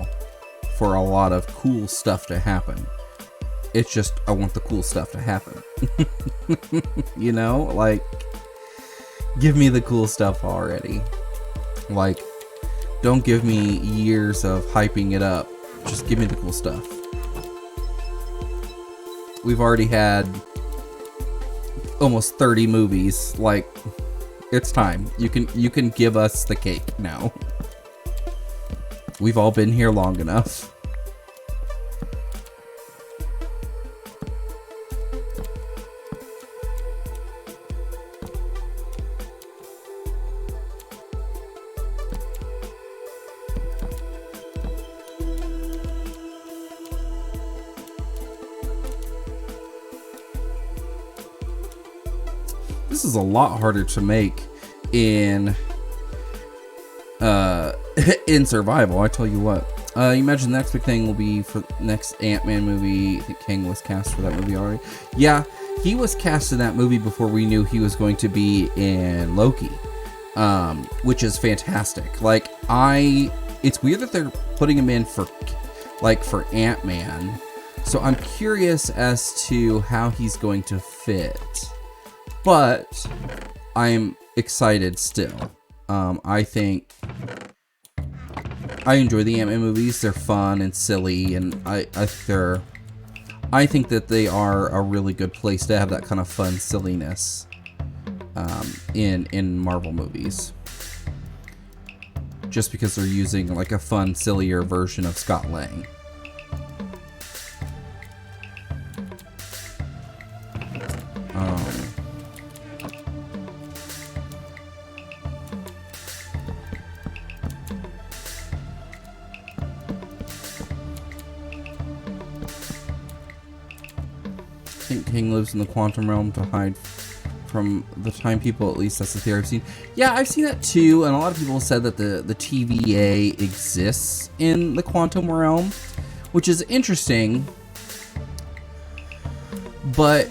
for a lot of cool stuff to happen. It's just, I want the cool stuff to happen. You know, like, give me the cool stuff already. Like, don't give me years of hyping it up. Just give me the cool stuff. We've already had almost 30 movies. Like, it's time. You can give us the cake now. We've all been here long enough. This is a lot harder to make in in survival, I tell you what. You imagine the next big thing will be for the next Ant-Man movie. I think Kang was cast for that movie already. Yeah, he was cast in that movie before we knew he was going to be in Loki, which is fantastic. Like, it's weird that they're putting him in for Ant-Man. So I'm curious as to how he's going to fit. But I'm excited still. I think I enjoy the Ant-Man movies. They're fun and silly, and I think that they are a really good place to have that kind of fun silliness in Marvel movies. Just because they're using like a fun, sillier version of Scott Lang. I think King lives in the quantum realm to hide from the time people, at least that's the theory I've seen. Yeah, I've seen that too, and a lot of people said that the TVA exists in the quantum realm, which is interesting. But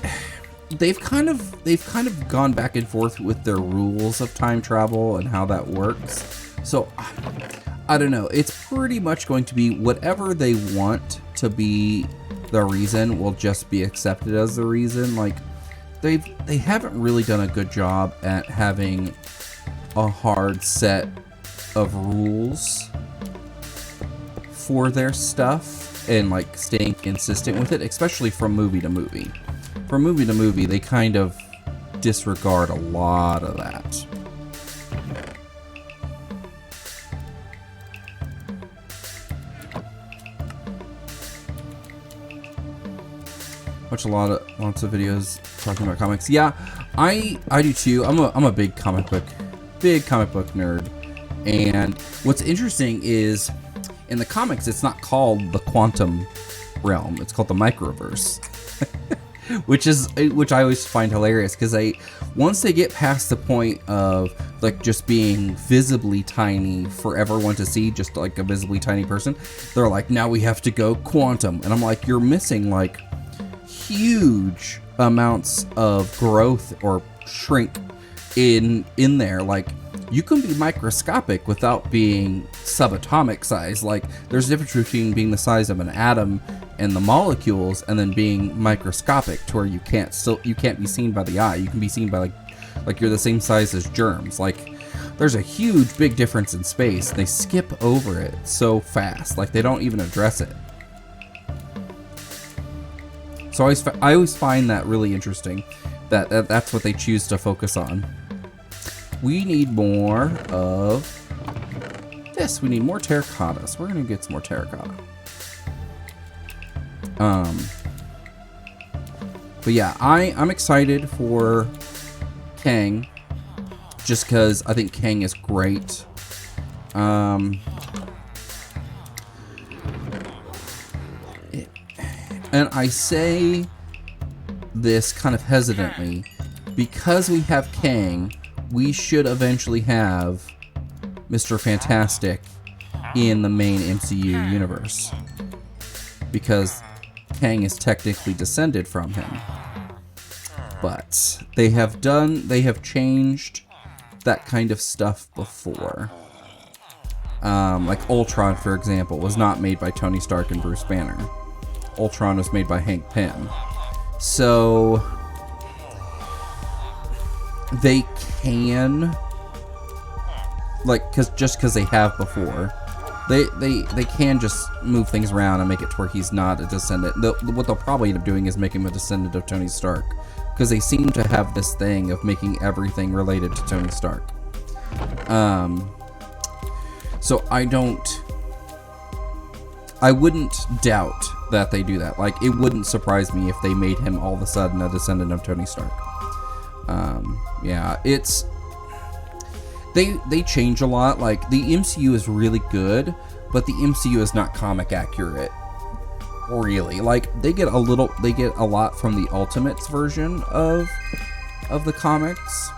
they've kind of gone back and forth with their rules of time travel and how that works. So I don't know. It's pretty much going to be whatever they want to be the reason will just be accepted as the reason. Like, they haven't really done a good job at having a hard set of rules for their stuff and like staying consistent with it, especially from movie to movie. From movie to movie, they kind of disregard a lot of that. Watch lots of videos talking about comics. Yeah, I do too. I'm a big comic book nerd. And what's interesting is in the comics, it's not called the quantum realm. It's called the microverse, which I always find hilarious because once they get past the point of like just being visibly tiny for everyone to see, just like a visibly tiny person, they're like, now we have to go quantum, and I'm like, you're missing like huge amounts of growth or shrink in there. Like, you can be microscopic without being subatomic size. Like, there's a difference between being the size of an atom and the molecules and then being microscopic to where you can't be seen by the eye. You can be seen by like you're the same size as germs. Like, there's a huge big difference in space. They skip over it so fast. Like, they don't even address it. So I always find that really interesting, that's what they choose to focus on. We need more of this. We need more terracotta. So we're gonna get some more terracotta. But yeah, I'm excited for Kang, just because I think Kang is great. And I say this kind of hesitantly, because we have Kang, we should eventually have Mr. Fantastic in the main MCU universe, because Kang is technically descended from him. But they have changed that kind of stuff before. Like Ultron, for example, was not made by Tony Stark and Bruce Banner. Ultron was made by Hank Pym. So they can, like, because they have before, they can just move things around and make it to where he's not a descendant. What they'll probably end up doing is making him a descendant of Tony Stark, because they seem to have this thing of making everything related to Tony Stark. So I wouldn't doubt that they do that. Like, it wouldn't surprise me if they made him all of a sudden a descendant of Tony Stark. Yeah, they change a lot. Like, the MCU is really good, but the MCU is not comic accurate, really. Like, they get a lot from the Ultimates version of the comics.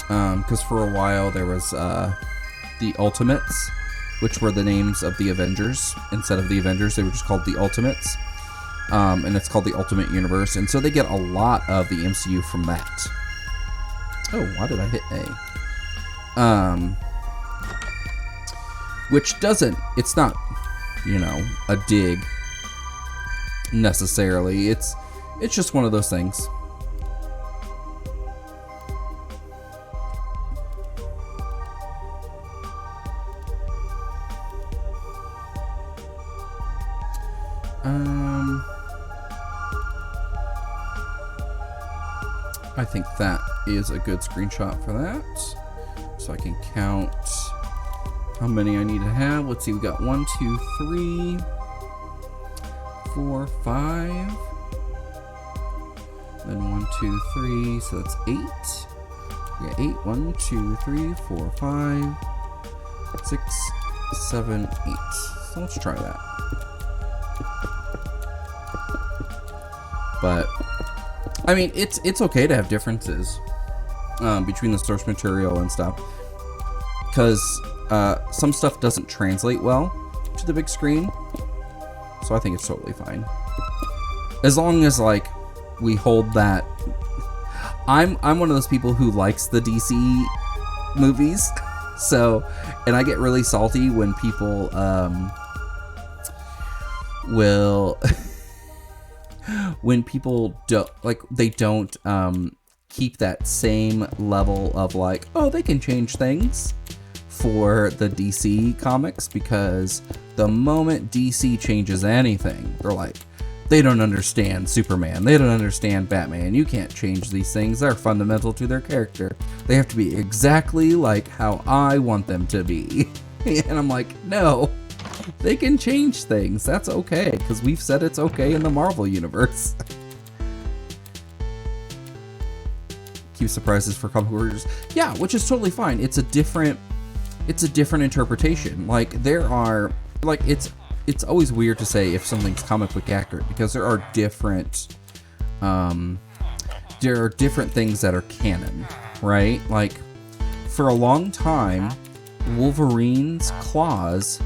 Because for a while there was the Ultimates, which were the names of the Avengers. Instead of the Avengers, they were just called the Ultimates. And it's called the Ultimate Universe. And so they get a lot of the MCU from that. Oh, why did I hit A? Which it's not, a dig necessarily. It's just one of those things. I think that is a good screenshot for that. So I can count how many I need to have. Let's see, we got 1, 2, 3, 4, 5. Then 1, 2, 3, so that's 8. We got 8. 1, 2, 3, 4, 5, 6, 7, 8. So let's try that. But I mean, it's okay to have differences between the source material and stuff, because some stuff doesn't translate well to the big screen. So I think it's totally fine, as long as like we hold that. I'm one of those people who likes the DC movies, so, and I get really salty when people will. When people don't keep that same level of like, oh, they can change things. for the DC comics, because the moment DC changes anything, they're like, they don't understand Superman, they don't understand Batman, you can't change these things, they're fundamental to their character. They have to be exactly like how I want them to be. And I'm like, no, they can change things, that's okay, because we've said it's okay in the Marvel universe. Keep surprises for comic readers. Yeah, which is totally fine. It's a different interpretation. Like, there are, like, it's always weird to say if something's comic book accurate, because there are different things that are canon, right? Like, for a long time, Wolverine's claws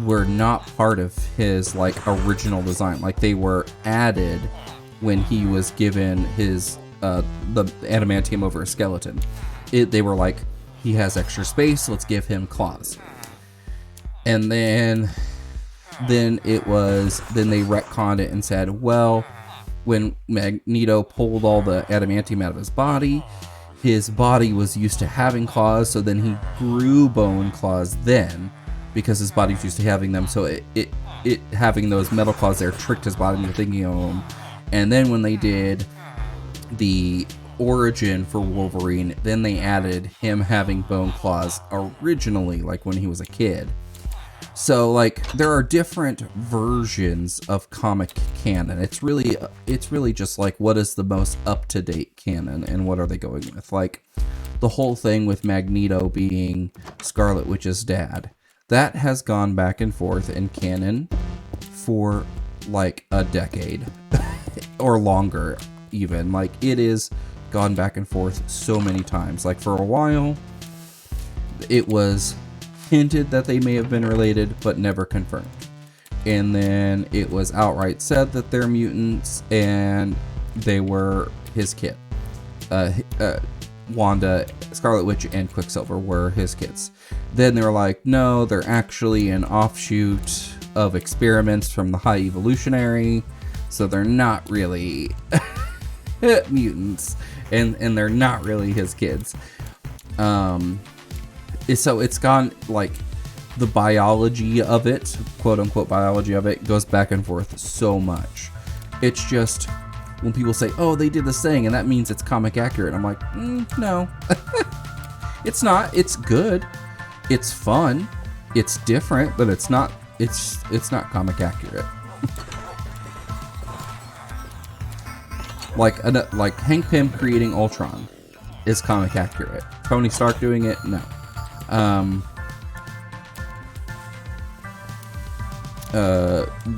were not part of his, like, original design. Like, they were added when he was given his the adamantium over a skeleton. They were like, he has extra space, let's give him claws. And then they retconned it and said, well, when Magneto pulled all the adamantium out of his body was used to having claws, so then he grew bone claws then, because his body's used to having them, so it having those metal claws there tricked his body into thinking of them. And then when they did the origin for Wolverine, then they added him having bone claws originally, like when he was a kid. So, like, there are different versions of comic canon. It's really just like, what is the most up-to-date canon and what are they going with? Like, the whole thing with Magneto being Scarlet Witch's dad, that has gone back and forth in canon for like a decade or longer even. Like, it is gone back and forth so many times. Like, for a while it was hinted that they may have been related but never confirmed, and then it was outright said that they're mutants and they were his kid. Wanda, Scarlet Witch, and Quicksilver were his kids. Then they were like, no, they're actually an offshoot of experiments from the High Evolutionary, so they're not really mutants, and they're not really his kids. So it's gone, like, the biology of it, quote unquote biology of it, goes back and forth so much. It's just, when people say, oh, they did this thing and that means it's comic accurate, I'm like, no. It's not. It's good, it's fun, it's different, but it's not not comic accurate. Like Hank Pym creating Ultron is comic accurate. Tony Stark doing it, no.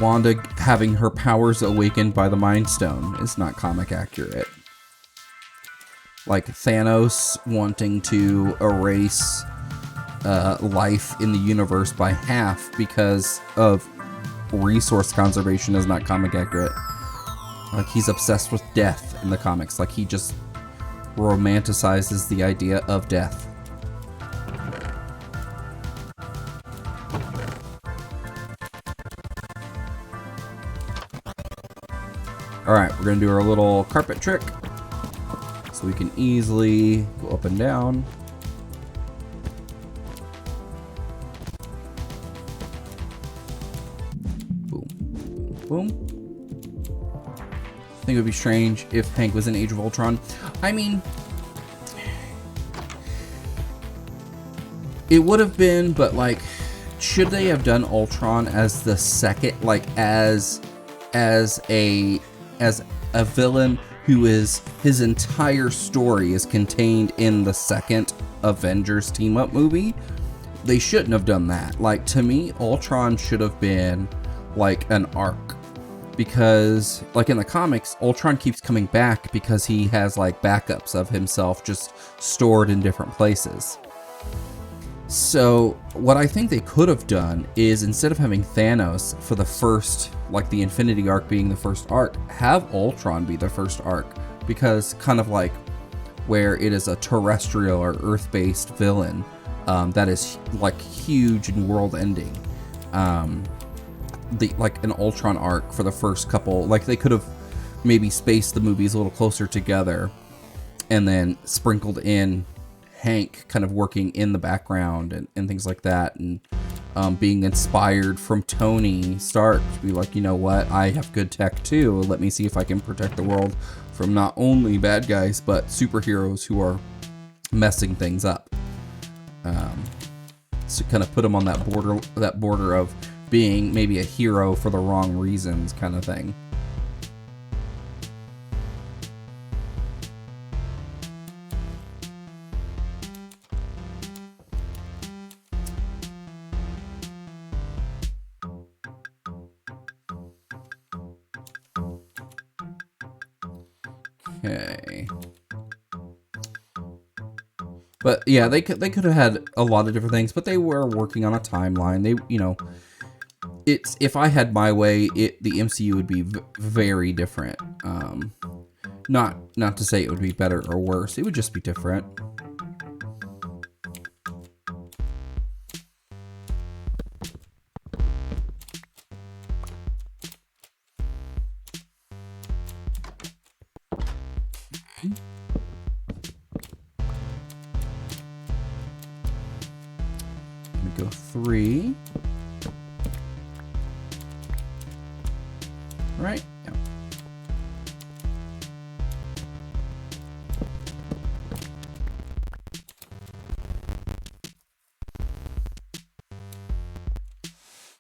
Wanda having her powers awakened by the Mind Stone is not comic accurate. Like, Thanos wanting to erase life in the universe by half because of resource conservation is not comic accurate. Like, he's obsessed with death in the comics. Like, he just romanticizes the idea of death. Alright, we're going to do our little carpet trick, so we can easily go up and down. Boom, boom, boom. I think it would be strange if Hank was in Age of Ultron. I mean, it would have been, but, like, should they have done Ultron as the second, like, as a villain who is, his entire story is contained in the second Avengers team-up movie? They shouldn't have done that. Like, to me, Ultron should have been like an arc, because, like, in the comics, Ultron keeps coming back because he has, like, backups of himself just stored in different places. So what I think they could have done is, instead of having Thanos for the first, like, the Infinity arc being the first arc, have Ultron be the first arc, because kind of like where it is a terrestrial or Earth-based villain that is, like, huge and world-ending. Like an Ultron arc for the first couple, like, they could have maybe spaced the movies a little closer together and then sprinkled in Hank kind of working in the background and things like that, and being inspired from Tony Stark to be like, you know what, I have good tech too. Let me see if I can protect the world from not only bad guys but superheroes who are messing things up. So kind of put him on that border of being maybe a hero for the wrong reasons, kind of thing. Okay. But yeah, they could have had a lot of different things, but they were working on a timeline. They, you know, it's, if I had my way, the MCU would be very different. Not to say it would be better or worse. It would just be different. Go 3. Right? Yeah.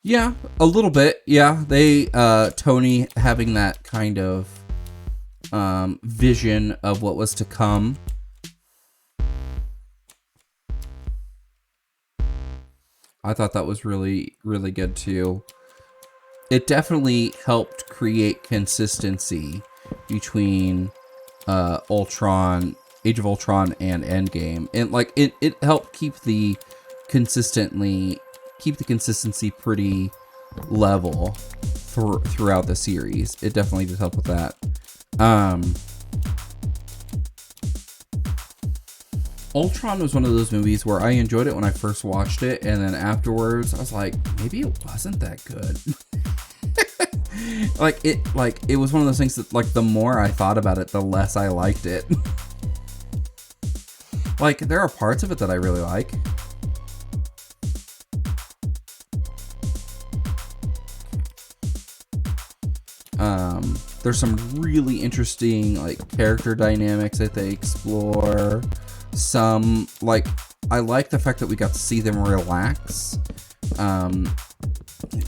Yeah, a little bit. Yeah, they Tony having that kind of vision of what was to come. I thought that was really, really good too. It definitely helped create consistency between Ultron, Age of Ultron, and Endgame, and like it helped keep the consistency pretty level throughout the series. It definitely did help with that. Ultron was one of those movies where I enjoyed it when I first watched it, and then afterwards I was like, maybe it wasn't that good. it was one of those things that, like, the more I thought about it, the less I liked it. Like, there are parts of it that I really like. There's some really interesting, like, character dynamics that they explore. Some, like, I like the fact that we got to see them relax.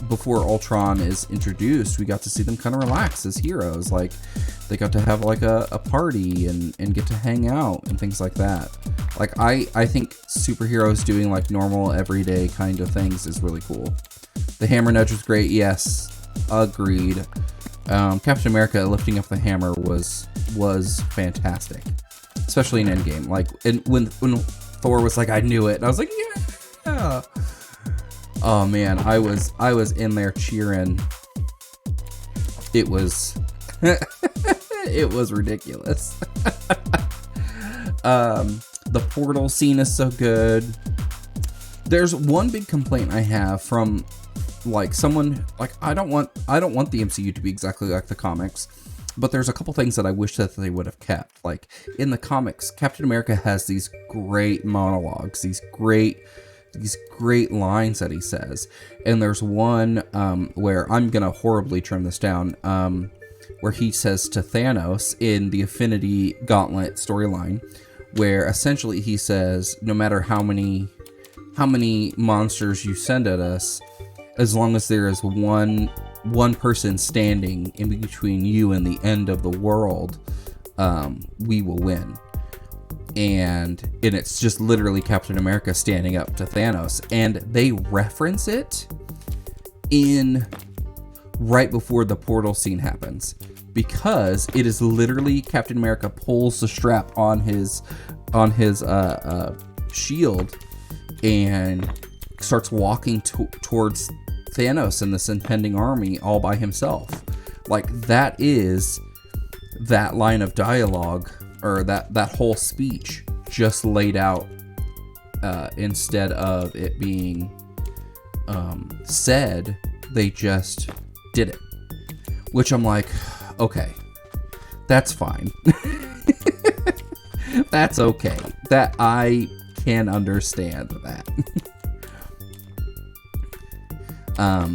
Before Ultron is introduced, we got to see them kind of relax as heroes. Like, they got to have, like, a party and get to hang out and things like that. Like, I think superheroes doing, like, normal, everyday kind of things is really cool. The hammer nudge was great, yes. Agreed. Captain America lifting up the hammer was fantastic. Especially in Endgame. Like, and when Thor was like, I knew it. And I was like, yeah. Oh man, I was in there cheering. It was it was ridiculous. The portal scene is so good. There's one big complaint I have from, like, someone, like, I don't want the MCU to be exactly like the comics, but there's a couple things that I wish that they would have kept. Like, in the comics, Captain America has these great monologues, these great lines that he says. And there's one where I'm gonna horribly trim this down, where he says to Thanos in the Infinity Gauntlet storyline, where essentially he says, no matter how many monsters you send at us, as long as there is one person standing in between you and the end of the world, we will win. And it's just literally Captain America standing up to Thanos, and they reference it in right before the portal scene happens, because it is literally Captain America pulls the strap on his shield and starts walking towards Thanos and this impending army all by himself. Like, that is that line of dialogue, or that whole speech just laid out, instead of it being said, they just did it. Which I'm like, okay, that's fine. That's okay. That I can understand that.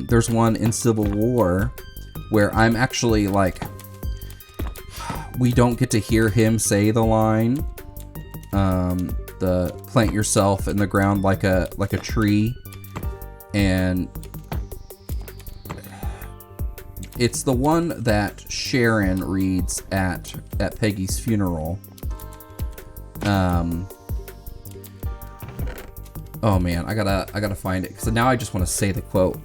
There's one in Civil War where I'm actually like, we don't get to hear him say the line, the plant yourself in the ground like a tree, and it's the one that Sharon reads at Peggy's funeral. Oh man, I gotta find it, because now I just want to say the quote.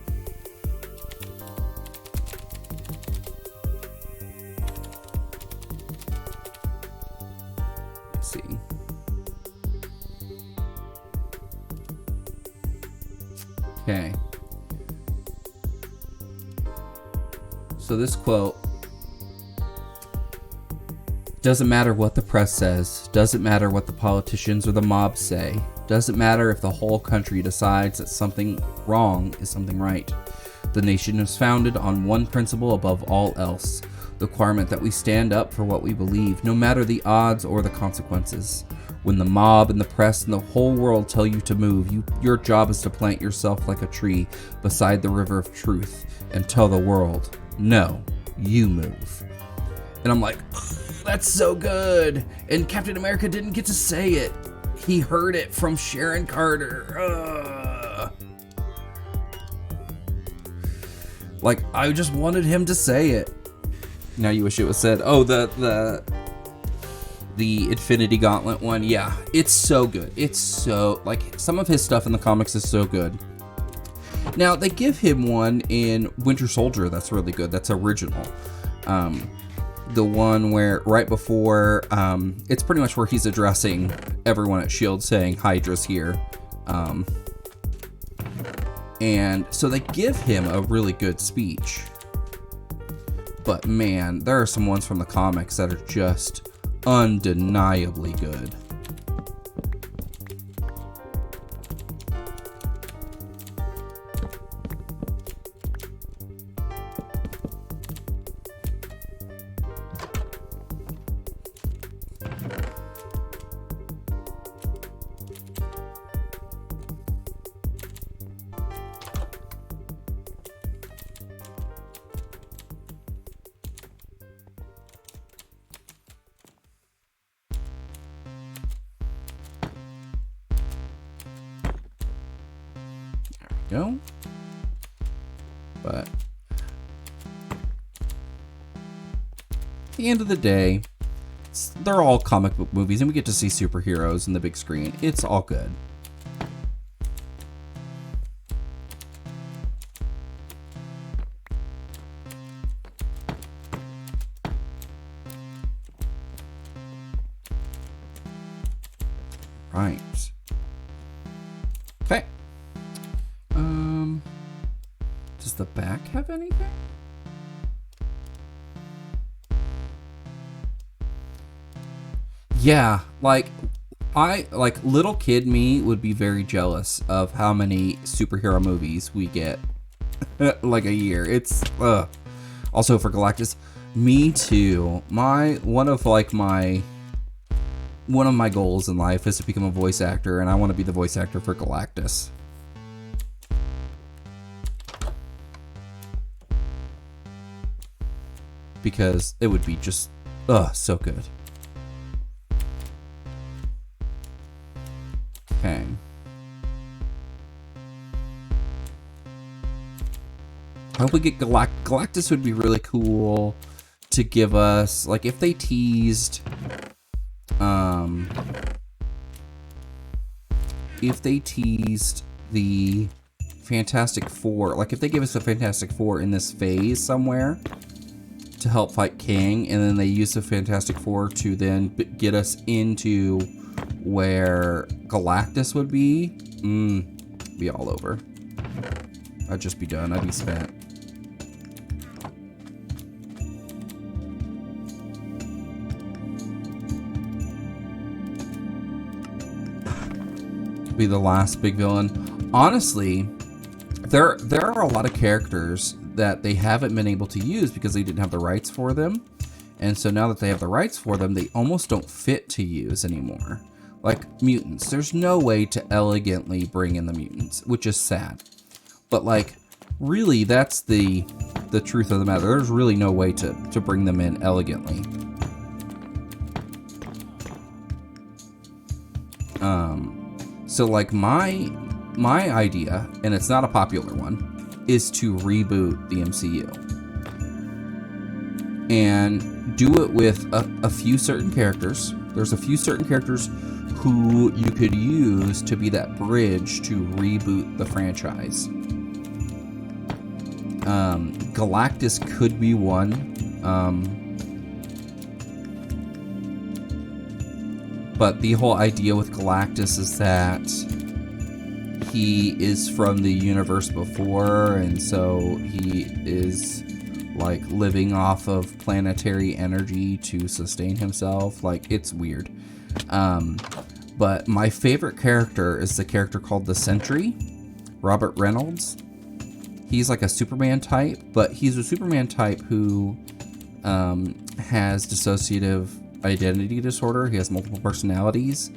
Let's see. Okay. So this quote: doesn't matter what the press says, doesn't matter what the politicians or the mob say, doesn't matter if the whole country decides that something wrong is something right. The nation is founded on one principle above all else, the requirement that we stand up for what we believe, no matter the odds or the consequences. When the mob and the press and the whole world tell you to move, your job is to plant yourself like a tree beside the river of truth and tell the world, no, you move. And I'm like, that's so good. And Captain America didn't get to say it. He heard it from Sharon Carter. Like, I just wanted him to say it. Now you wish it was said. Oh, the Infinity Gauntlet one. Yeah, it's so good. It's so, like, some of his stuff in the comics is so good. Now, they give him one in Winter Soldier that's really good. That's original. The one where right before, it's pretty much where he's addressing everyone at S.H.I.E.L.D. saying Hydra's here. And so they give him a really good speech. But man, there are some ones from the comics that are just undeniably good. Go. But at the end of the day, they're all comic book movies, and we get to see superheroes in the big screen. It's all good. Right. Okay. Does the back have anything? Yeah, like little kid me would be very jealous of how many superhero movies we get like a year. It's also for Galactus. Me too. One of my goals in life is to become a voice actor, and I want to be the voice actor for Galactus. Because it would be just, so good. Okay. I hope we get Galactus would be really cool to give us, like, if they teased, the Fantastic Four, like if they give us a Fantastic Four in this phase somewhere to help fight King, and then they use the Fantastic Four to then get us into where Galactus would be all over. I'd just be done. I'd be spent. Be the last big villain. Honestly, there are a lot of characters that they haven't been able to use because they didn't have the rights for them. And so now that they have the rights for them, they almost don't fit to use anymore. Like, mutants. There's no way to elegantly bring in the mutants, which is sad. But, like, really, that's the truth of the matter. There's really no way to bring them in elegantly. So, like, my idea, and it's not a popular one, is to reboot the MCU. And do it with a few certain characters. There's a few certain characters who you could use to be that bridge to reboot the franchise. Galactus could be one. But the whole idea with Galactus is that he is from the universe before, and so he is like living off of planetary energy to sustain himself. Like, it's weird. But my favorite character is the character called the Sentry, Robert Reynolds. He's like a Superman type, but he's a Superman type who has dissociative identity disorder. He has multiple personalities,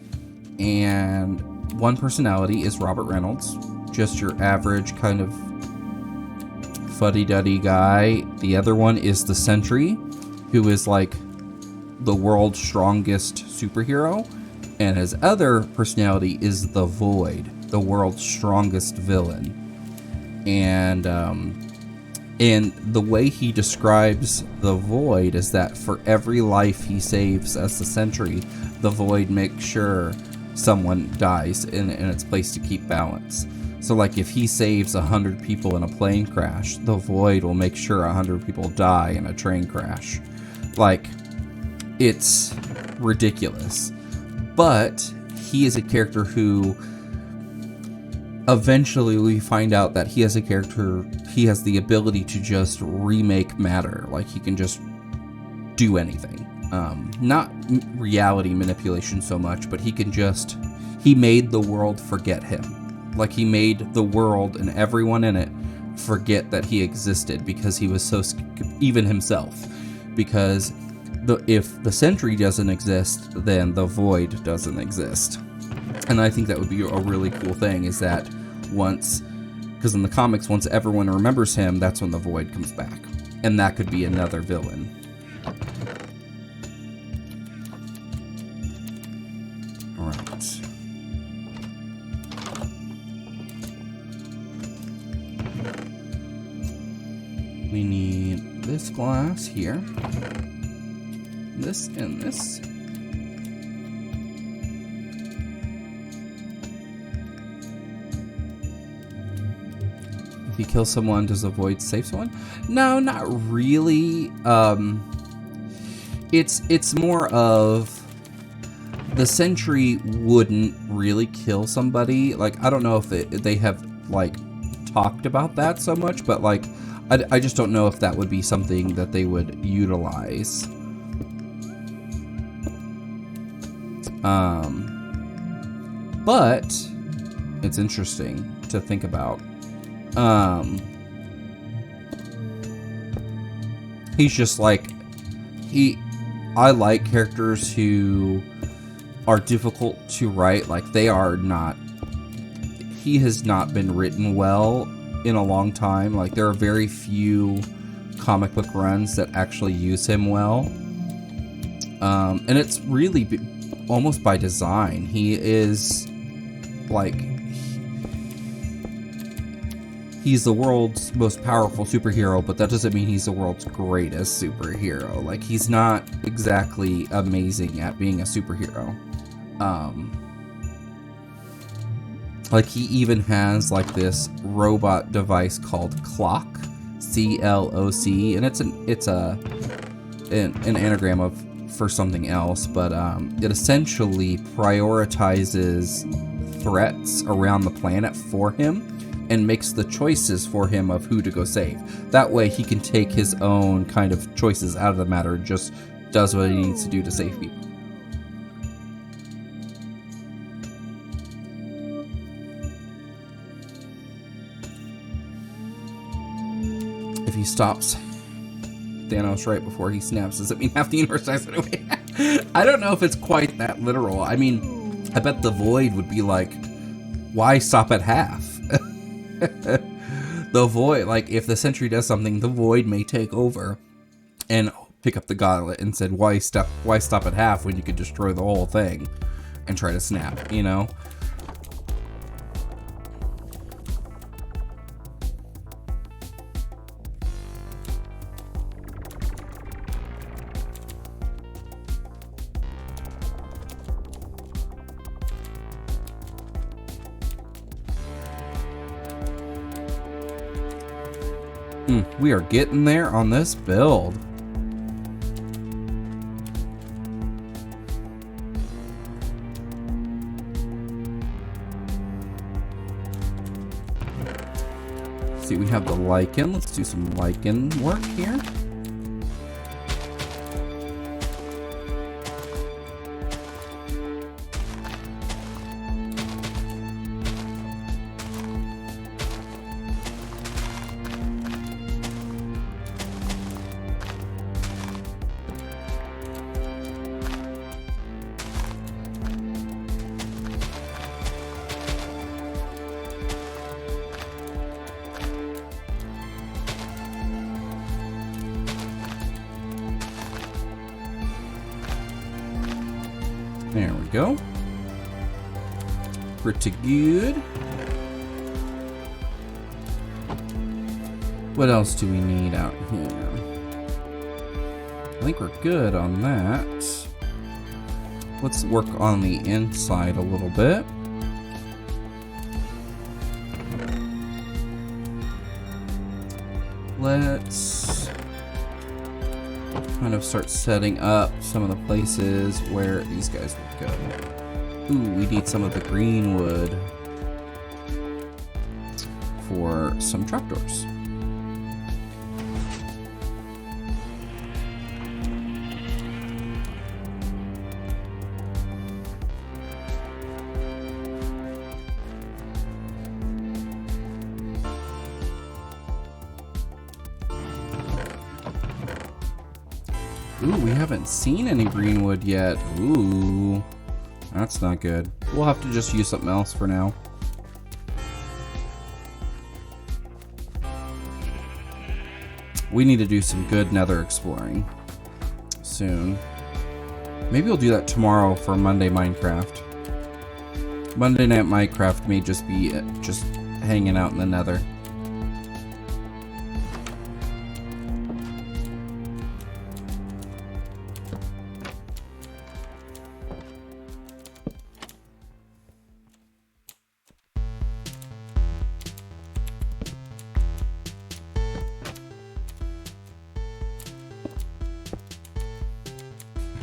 and one personality is Robert Reynolds, just your average kind of fuddy-duddy guy. The other one is the Sentry, who is like the world's strongest superhero, and his other personality is the Void, the world's strongest villain. And the way he describes the Void is that for every life he saves as the Sentry, the Void makes sure someone dies in its place to keep balance. So, like, if he saves 100 people in a plane crash, the Void will make sure 100 people die in a train crash. Like, it's ridiculous. But he is a character who eventually we find out that he has the ability to just remake matter. Like, he can just do anything. Not reality manipulation so much, but he made the world forget him. Like, he made the world and everyone in it forget that he existed because he was so, even himself. Because if the Sentry doesn't exist, then the Void doesn't exist. And I think that would be a really cool thing, is that because in the comics, once everyone remembers him, that's when the Void comes back. And that could be another villain. Alright. We need this glass here. This and this. If you kill someone, does the Void save someone? No, not really. It's more of the Sentry wouldn't really kill somebody. Like, I don't know if they have like talked about that so much, but like I just don't know if that would be something that they would utilize. But it's interesting to think about. He's just like, I like characters who are difficult to write. Like, he has not been written well in a long time. Like, there are very few comic book runs that actually use him well. And it's really almost by design. He is like, he's the world's most powerful superhero, but that doesn't mean he's the world's greatest superhero. Like, he's not exactly amazing at being a superhero. Like, he even has like this robot device called Clock, C-L-O-C, and it's an anagram for something else, but it essentially prioritizes threats around the planet for him and makes the choices for him of who to go save. That way he can take his own kind of choices out of the matter and just does what he needs to do to save people. If he stops Thanos right before he snaps, does it mean half the universe dies anyway? I don't know if it's quite that literal. I mean, I bet the void would be like, why stop at half? The void, like, if the sentry does something, the void may take over and pick up the gauntlet and said, why stop at half when you could destroy the whole thing and try to snap, you know? We are getting there on this build. See, we have the lichen. Let's do some lichen work here. There we go. Pretty good. What else do we need out here? I think we're good on that. Let's work on the inside a little bit. Let's kind of start setting up some of the places where these guys would go. Ooh, we need some of the green wood for some trapdoors. Ooh, we haven't seen any green wood yet. Ooh, that's not good. We'll have to just use something else for now. We need to do some good nether exploring soon. Maybe we'll do that tomorrow for Monday Minecraft. Monday Night Minecraft may just be just hanging out in the nether.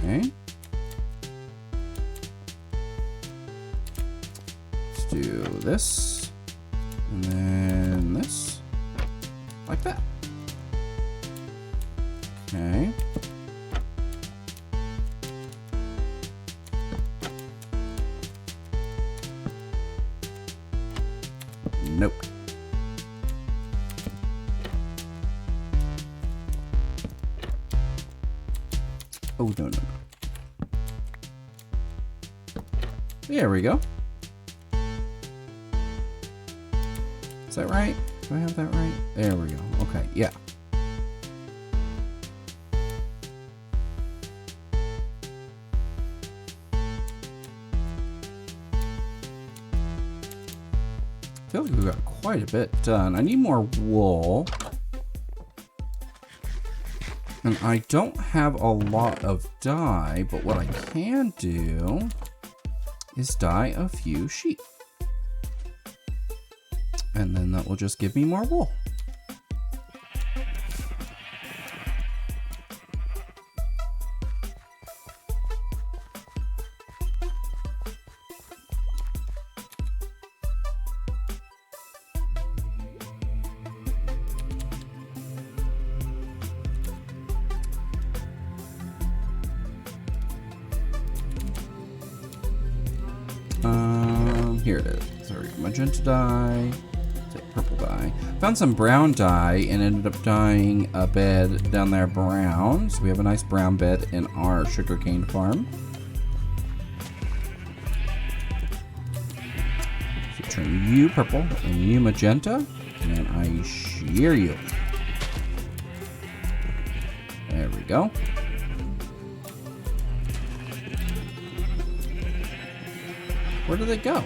Okay. Let's do this, and then this, like that. Okay. Nope. Oh, no. There we go. Is that right? Do I have that right? There we go. Okay, yeah. I feel like we got quite a bit done. I need more wool. And I don't have a lot of dye, but what I can do is dye a few sheep. And then that will just give me more wool. Here it is. Sorry, magenta dye. Take purple dye. Found some brown dye and ended up dyeing a bed down there brown. So we have a nice brown bed in our sugarcane farm. turn you purple and you magenta, and I shear you. There we go. Where do they go?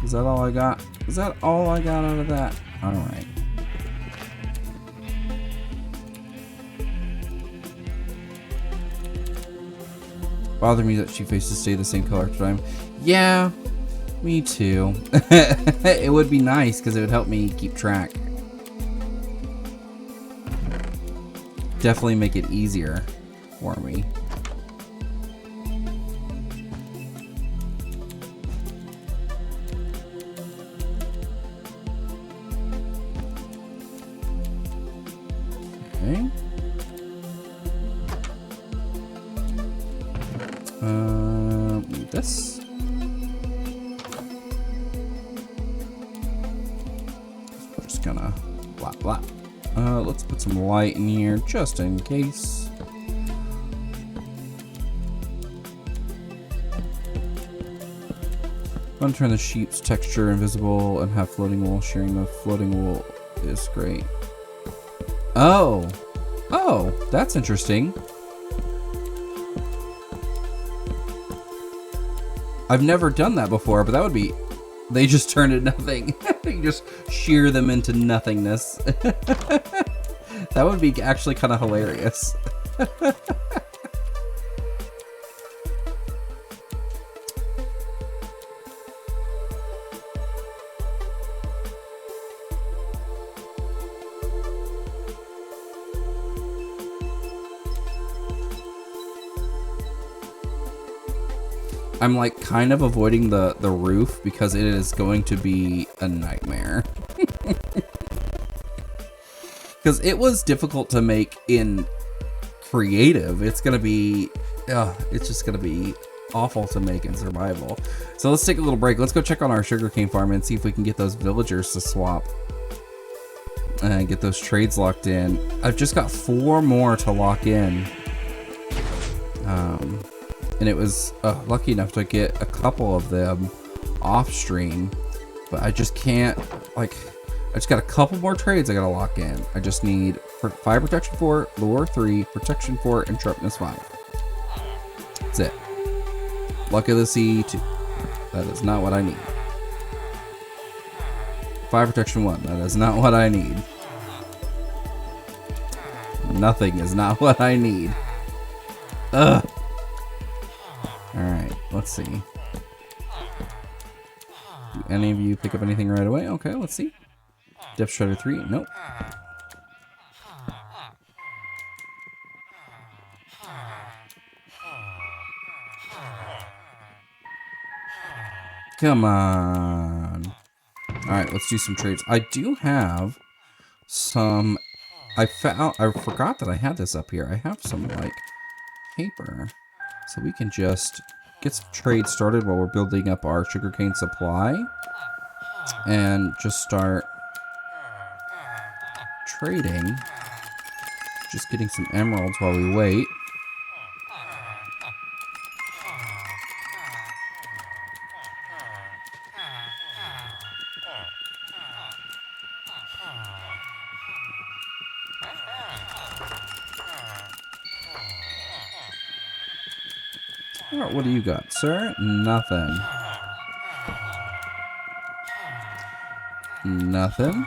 Is that all I got? Is that all I got out of that? Alright. Bother me that she faces stay the same color every time. Yeah, me too. It would be nice because it would help me keep track. Definitely make it easier for me. Okay. Need this. We're just gonna blah blah. Let's put some light in here just in case. I'm gonna turn the sheep's texture invisible and have floating wool. Sharing the floating wool is great. Oh, oh, that's interesting. I've never done that before, but that would be... They just turn to nothing. You just shear them into nothingness. That would be actually kind of hilarious. I'm like kind of avoiding the roof because it is going to be a nightmare. Because it was difficult to make in creative. It's gonna be, it's just gonna be awful to make in survival. So let's take a little break. Let's go check on our sugarcane farm and see if we can get those villagers to swap and get those trades locked in. I've just got 4 more to lock in. And it was lucky enough to get a couple of them off stream, but I just can't, like, I just got a couple more trades I gotta lock in. I just need fire protection 4, lure 3, protection 4, and sharpness 5. That's it. Luck of the sea 2. That is not what I need. Fire protection 1. That is not what I need. Nothing is not what I need. Ugh. Alright, let's see. Do any of you pick up anything right away? Okay, let's see. Depth Shredder 3? Nope. Come on. Alright, let's do some trades. I do have some... I forgot that I had this up here. I have some, like, paper. So we can just get some trade started while we're building up our sugarcane supply. And just start trading. Just getting some emeralds while we wait. Alright, what do you got, sir? Nothing. Nothing.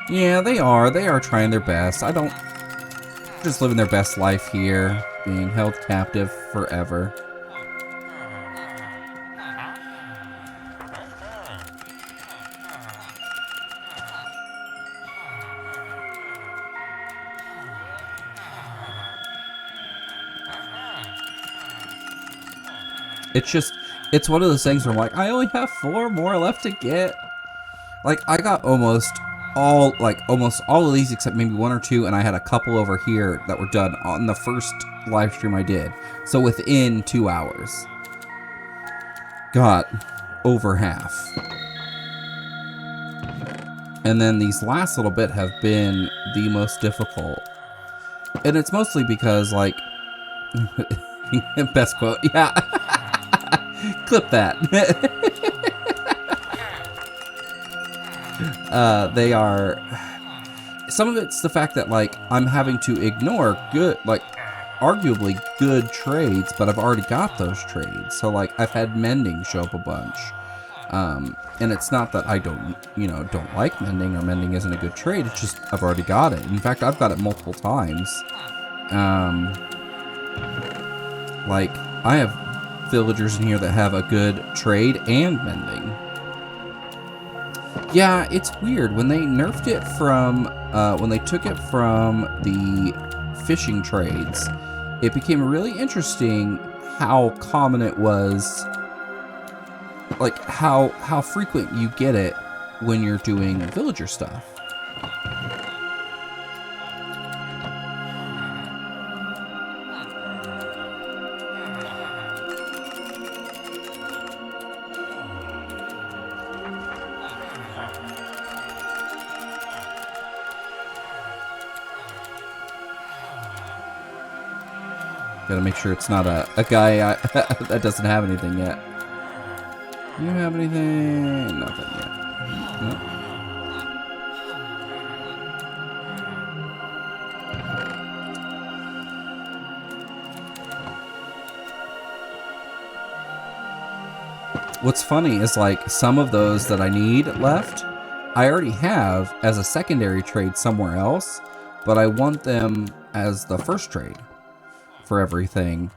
Yeah, they are. They are trying their best. I don't... Just living their best life here. Being held captive forever. It's just... It's one of those things where I'm like, I only have 4 more left to get. Like, I got almost all of these except maybe 1 or 2, and I had a couple over here that were done on the first live stream I did. So within 2 hours. Got over half. And then these last little bit have been the most difficult. And it's mostly because, like, best quote, yeah. Clip that. They are, some of it's the fact that, like, I'm having to ignore good, like, arguably good trades, but I've already got those trades. So, like, I've had mending show up a bunch. And it's not that I don't like mending, or mending isn't a good trade. It's just I've already got it. In fact, I've got it multiple times. Like, I have villagers in here that have a good trade and mending. Yeah, it's weird. When they nerfed it from, when they took it from the fishing trades, it became really interesting how common it was. Like, how frequent you get it when you're doing villager stuff. Gotta make sure it's not a guy that doesn't have anything yet. You have anything? Nothing yet. Nope. What's funny is, like, some of those that I need left, I already have as a secondary trade somewhere else, but I want them as the first trade for everything.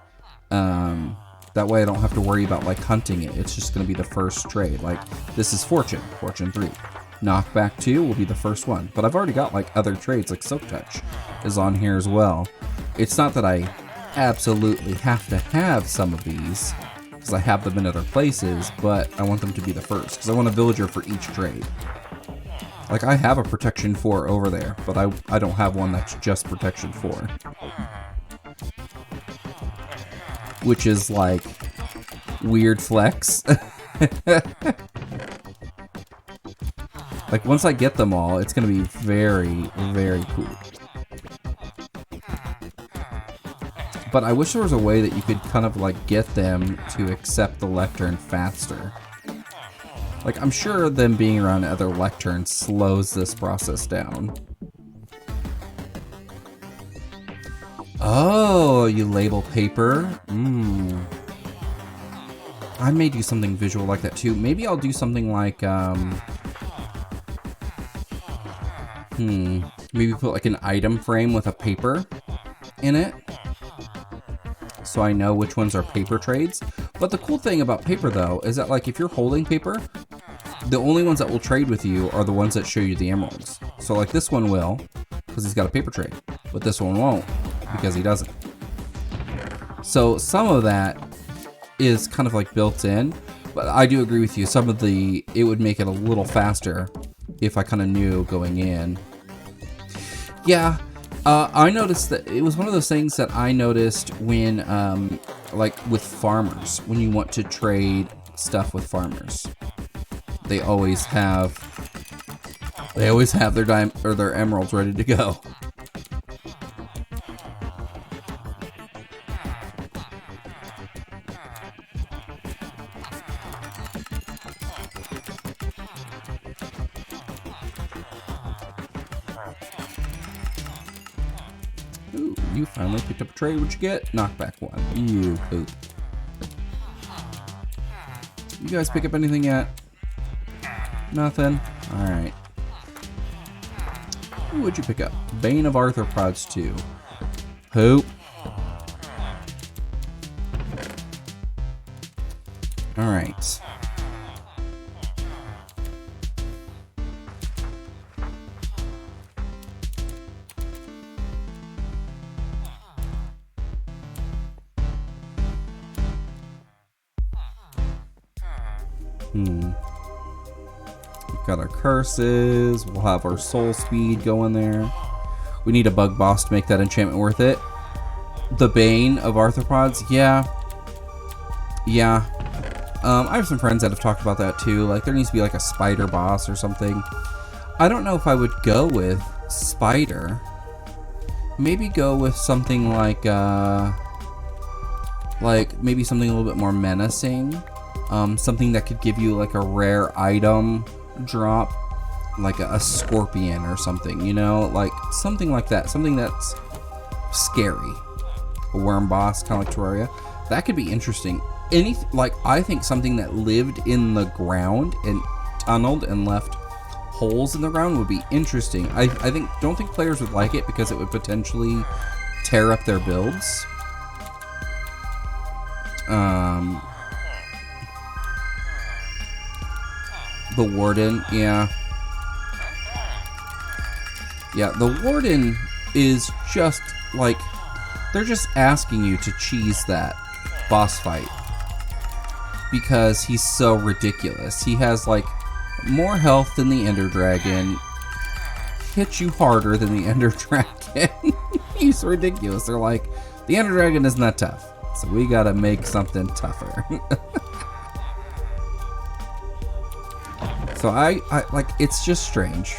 That way I don't have to worry about, like, hunting it. It's just going to be the first trade. Like, this is Fortune 3. Knockback 2 will be the first one. But I've already got, like, other trades, like Silk Touch is on here as well. It's not that I absolutely have to have some of these, because I have them in other places, but I want them to be the first, because I want a villager for each trade. Like, I have a Protection 4 over there, but I don't have one that's just Protection 4. Which is, like, weird flex. Like, once I get them all, it's gonna be very, very cool. But I wish there was a way that you could kind of, like, get them to accept the lectern faster. Like, I'm sure them being around other lecterns slows this process down. Oh, you label paper? I may do something visual like that too. Maybe I'll do something like, maybe put like an item frame with a paper in it, so I know which ones are paper trades. But the cool thing about paper, though, is that, like, if you're holding paper, the only ones that will trade with you are the ones that show you the emeralds. So, like, this one will, because he's got a paper trade, but this one won't, because he doesn't. So some of that is kind of like built in, but I do agree with you. Some of it would make it a little faster if I kind of knew going in. Yeah, I noticed that it was one of those things that I noticed when, like with farmers, when you want to trade stuff with farmers, they always have their emeralds ready to go. Ooh, you finally picked up a trade. What'd you get? Knockback 1. You poop. You guys pick up anything yet? Nothing? Alright. What'd you pick up? Bane of Arthropods 2. Poop. Alright. We've got our curses. We'll have our soul speed going there. We need a bug boss to make that enchantment worth it. The Bane of arthropods. Yeah. Yeah. I have some friends that have talked about that too. Like, there needs to be like a spider boss or something. I don't know if I would go with spider. Maybe go with something like maybe something a little bit more menacing. Something that could give you like a rare item drop, like a scorpion or something, you know, like something like that. Something that's scary. A worm boss, kind of like Terraria. That could be interesting. I think something that lived in the ground and tunneled and left holes in the ground would be interesting. I don't think players would like it because it would potentially tear up their builds. The Warden, yeah. Yeah, the Warden is just like, they're just asking you to cheese that boss fight because he's so ridiculous. He has like more health than the Ender Dragon, hits you harder than the Ender Dragon. He's ridiculous. They're like, the Ender Dragon isn't that tough, so we gotta make something tougher. So I like, it's just strange.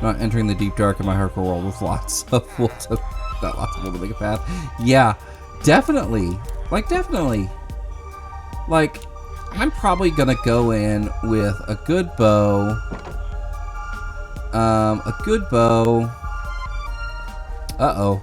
Not entering the deep dark in my hardcore world with lots of wolves, not lots of wolves to make a path. Yeah, definitely. Like, definitely. Like, I'm probably gonna go in with a good bow. Uh-oh.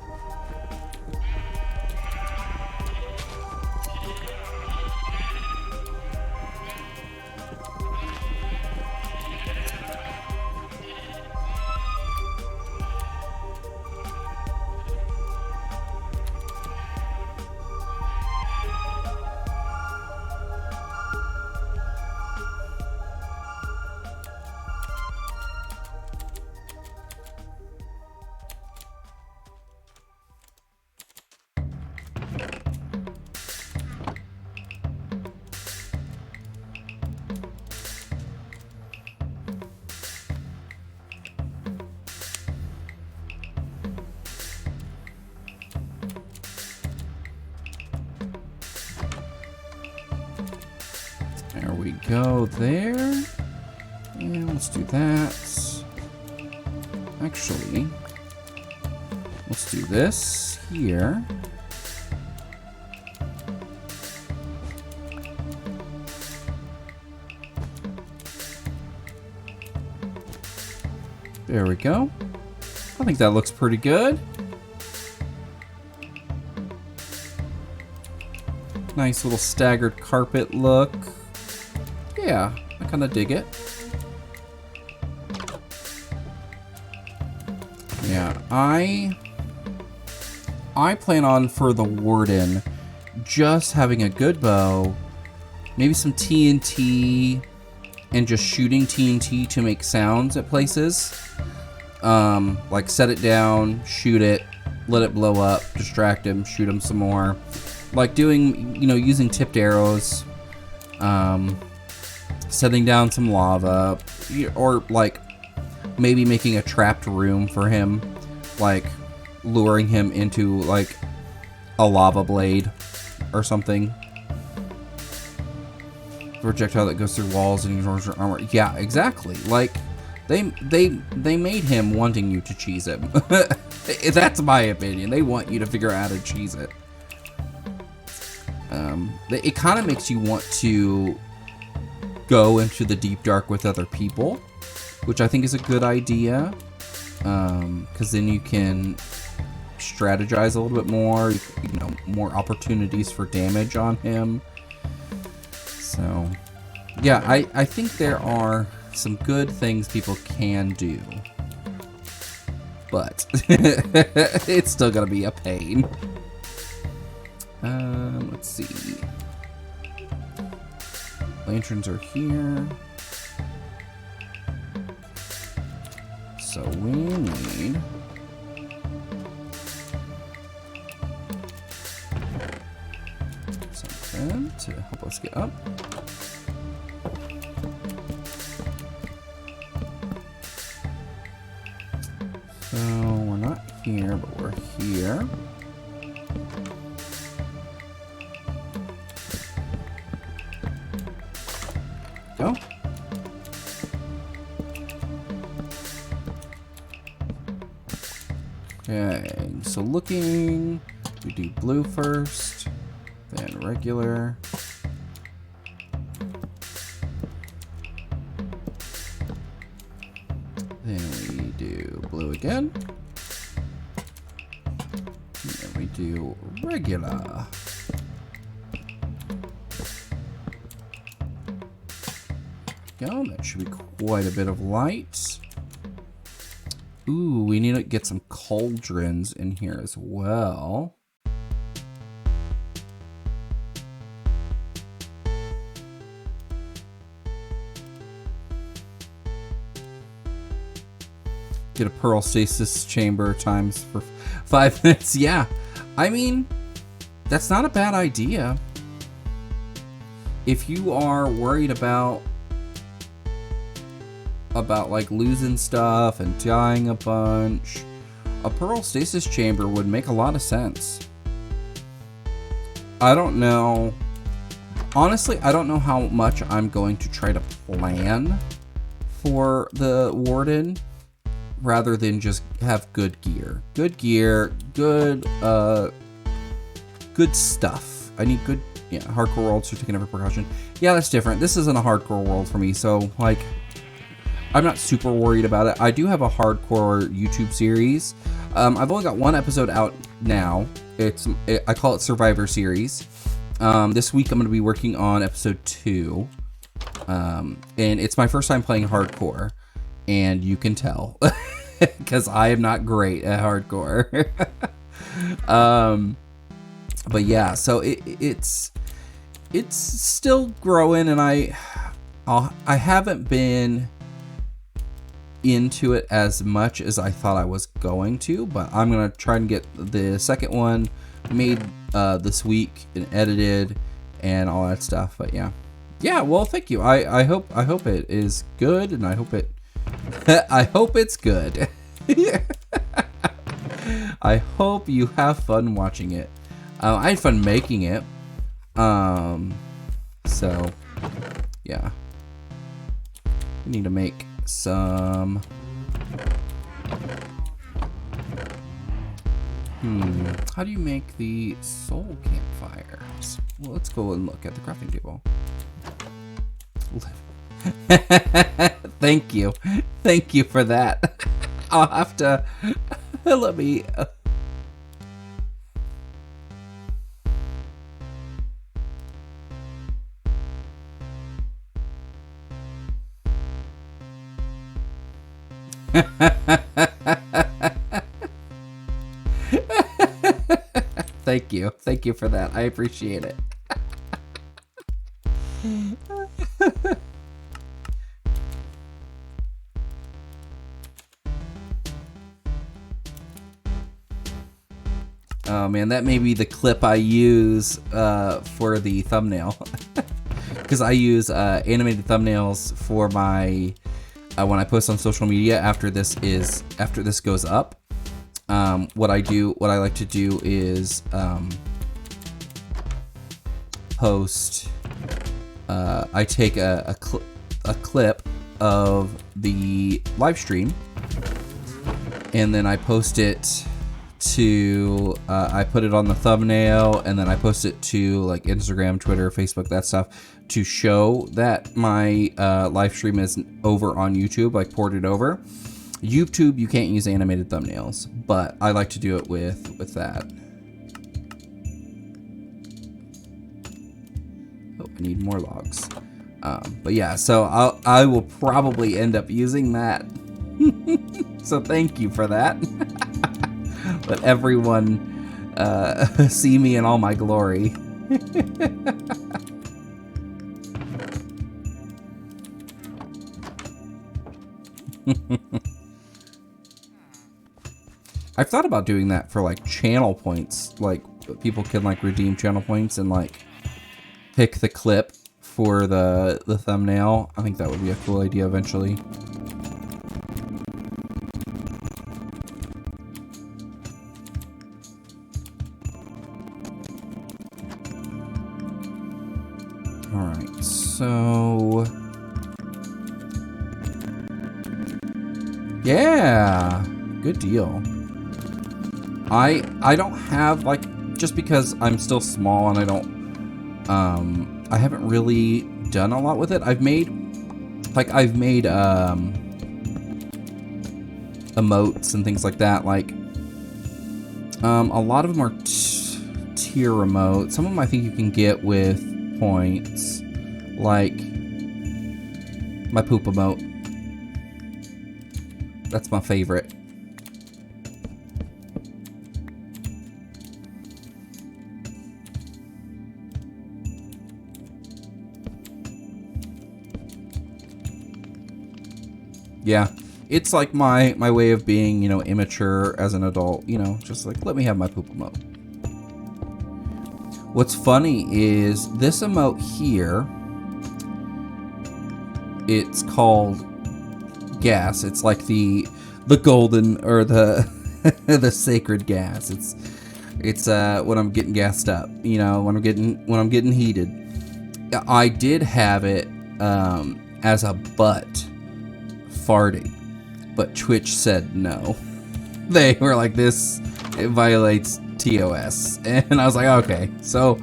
There we go there. And let's do that. Actually, let's do this here. There we go. I think that looks pretty good. Nice little staggered carpet look. Yeah, I kind of dig it. Yeah, I plan on, for the Warden, just having a good bow, maybe some TNT, and just shooting TNT to make sounds at places. Like set it down, shoot it, let it blow up, distract him, shoot him some more. Like doing, you know, using tipped arrows, setting down some lava, or like maybe making a trapped room for him, like luring him into like a lava blade or something. Projectile that goes through walls and ignores your armor. Yeah, exactly. Like they made him wanting you to cheese him. That's my opinion. They want you to figure out how to cheese it. It kind of makes you want to go into the deep dark with other people, which I think is a good idea, because then you can strategize a little bit more, you know, more opportunities for damage on him. So yeah, I think there are some good things people can do, but it's still gonna be a pain. Let's see. lanterns are here. So we need something to help us get up. So we're not here, but we're here. Go. Okay, so looking, we do blue first, then regular. Then we do blue again. And then we do regular. Go, that should be quite a bit of light. Ooh, we need to get some cauldrons in here as well. Get a pearl stasis chamber times for 5 minutes. Yeah, I mean, that's not a bad idea. If you are worried about like losing stuff and dying a bunch, a pearl stasis chamber would make a lot of sense. I don't know. Honestly, I don't know how much I'm going to try to plan for the warden rather than just have good gear. Good gear, good stuff. I need good, yeah, hardcore world, certificate of precaution. Yeah, that's different. This isn't a hardcore world for me, so like I'm not super worried about it. I do have a hardcore YouTube series. I've only got one episode out now. I call it Survivor Series. This week I'm going to be working on episode 2. And it's my first time playing hardcore. And you can tell. Because I am not great at hardcore. But yeah, so it's still growing. And I haven't been into it as much as I thought I was going to, but I'm gonna try and get the second one made this week and edited and all that stuff. But yeah, well, thank you. I hope it is good, and I hope it's good. I hope you have fun watching it. I had fun making it. So yeah, we need to make some how do you make the soul campfires? Well, let's go and look at the crafting table. Thank you for that. I'll have to let me Thank you for that. I appreciate it. Oh man, that may be the clip I use for the thumbnail. Because I use animated thumbnails for my when I post on social media after this goes up. What I like to do is post. I take a clip of the live stream, and then I post it to. I put it on the thumbnail, and then I post it to like Instagram, Twitter, Facebook, that stuff, to show that my live stream is over on YouTube, like ported over. YouTube, you can't use animated thumbnails, but I like to do it with that. Oh, I need more logs. But yeah, so I will probably end up using that. So thank you for that. Let everyone see me in all my glory. I've thought about doing that for like channel points. Like people can like redeem channel points and like pick the clip for the thumbnail. I think that would be a cool idea eventually. Alright, so yeah, good deal. I don't have like, just because I'm still small and I don't I haven't really done a lot with it. I've made emotes and things like that. Like a lot of them are tier emotes. Some of them I think you can get with points, like my poop emote. That's my favorite. Yeah, it's like my way of being, you know, immature as an adult, you know, just like, let me have my poop emote. What's funny is this emote here, it's called gas. It's like the golden, or the the sacred gas. It's when I'm getting gassed up, you know, when I'm getting heated. I did have it as a butt farting, but Twitch said no. They were like, it violates TOS. And I was like, okay. So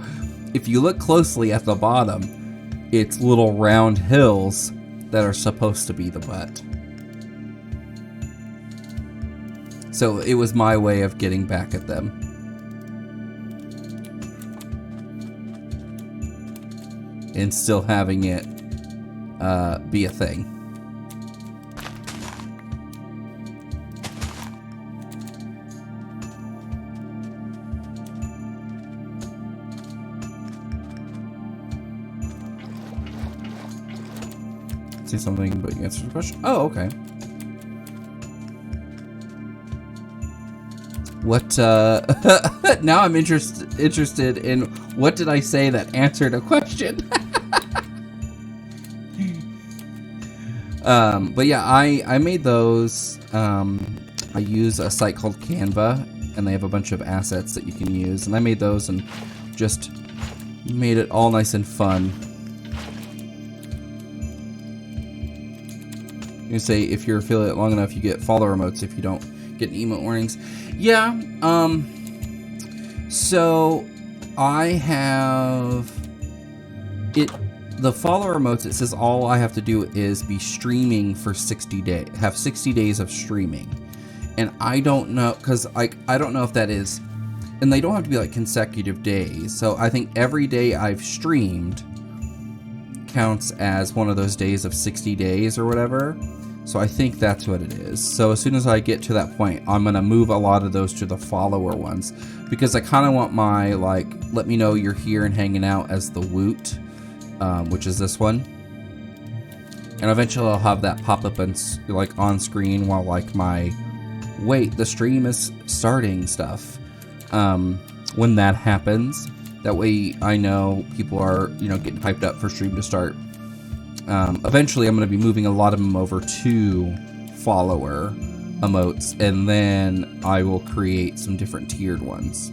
if you look closely at the bottom, it's little round hills that are supposed to be the butt. So it was my way of getting back at them. And still having it be a thing. Say something, but you answered the question. Oh, okay. What, now I'm interested in what did I say that answered a question? But yeah, I made those. I use a site called Canva, and they have a bunch of assets that you can use, and I made those and just made it all nice and fun. You can say if you're affiliate long enough, you get follower emotes if you don't get emote warnings. Yeah, so I have it, the follower emotes, it says all I have to do is be streaming for 60 days, have 60 days of streaming. And I don't know, because I don't know if that is, and they don't have to be like consecutive days. So I think every day I've streamed counts as one of those days of 60 days or whatever. So I think that's what it is. So as soon as I get to that point, I'm going to move a lot of those to the follower ones, because I kind of want my, like, let me know you're here and hanging out as the woot, which is this one. And eventually I'll have that pop up and like on screen while like my, wait, the stream is starting stuff. When that happens, that way I know people are, you know, getting hyped up for stream to start. Eventually I'm going to be moving a lot of them over to follower emotes, and then I will create some different tiered ones.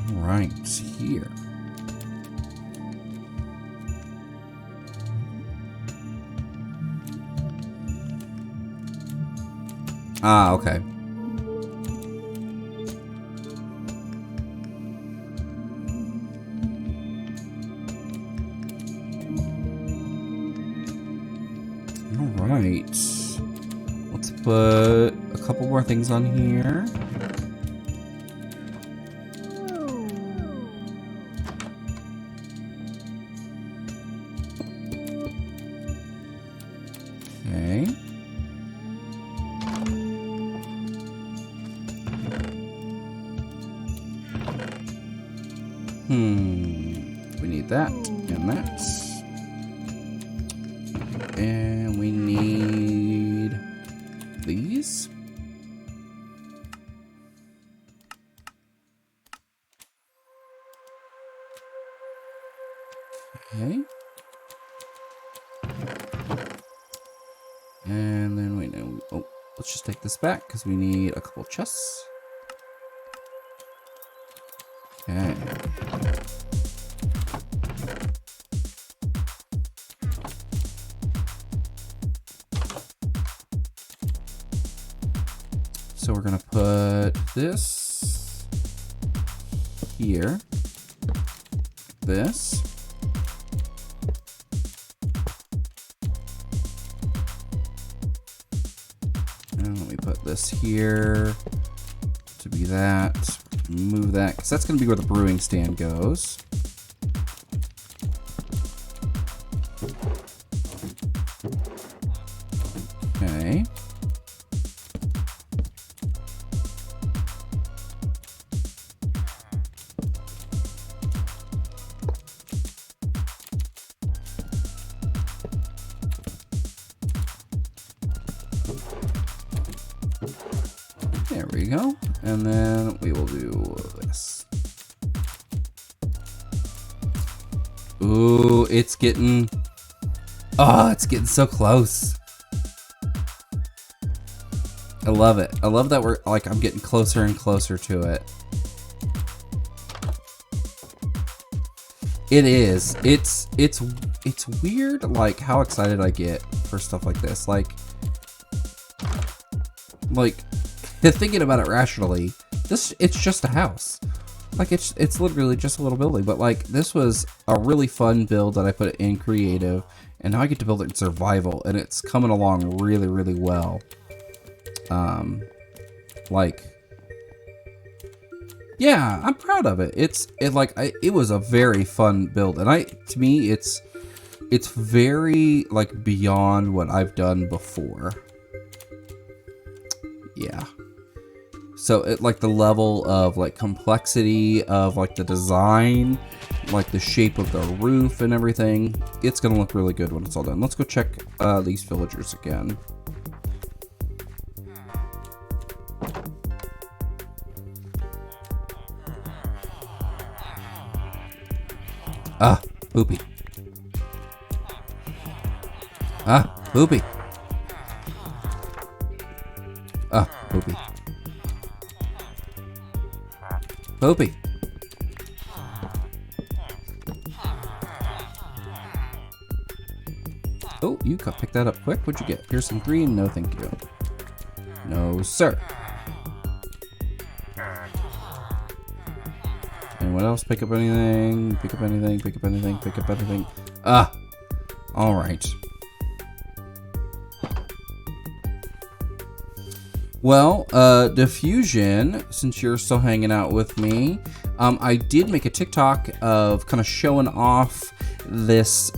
All right, here. Ah, okay. All right. Let's put a couple more things on here. Okay. We need that and that. And we need these. Okay. And then we know. Oh, let's just take this back because we need a couple chests. Okay. So we're gonna put this here. This. And let me put this here to be that. Move that, because that's going to be where the brewing stand goes. Okay. There we go. And then we will do this. Ooh, it's getting... Oh, it's getting so close. I love it. I love that we're, like, I'm getting closer and closer to it. It is. It's weird, like, how excited I get for stuff like this. Like thinking about it rationally, it's just a house. Like it's literally just a little building, but like this was a really fun build that I put in creative, and now I get to build it in survival, and it's coming along really, really well. Like, yeah, I'm proud of it. It was a very fun build, and to me it's very like beyond what I've done before. Yeah. So it, like, the level of like complexity of like the design, like the shape of the roof and everything, it's gonna look really good when it's all done. Let's go check these villagers again. Ah, poopy. Ah, poopy. Ah, poopy. Poopy. Oh, you pick that up quick. What'd you get? Piercing 3? No, thank you. No, sir. Anyone else pick up anything? Pick up anything? Pick up anything? Pick up anything? Ah! Alright. Well, Diffusion, since you're still hanging out with me, I did make a TikTok of kind of showing off this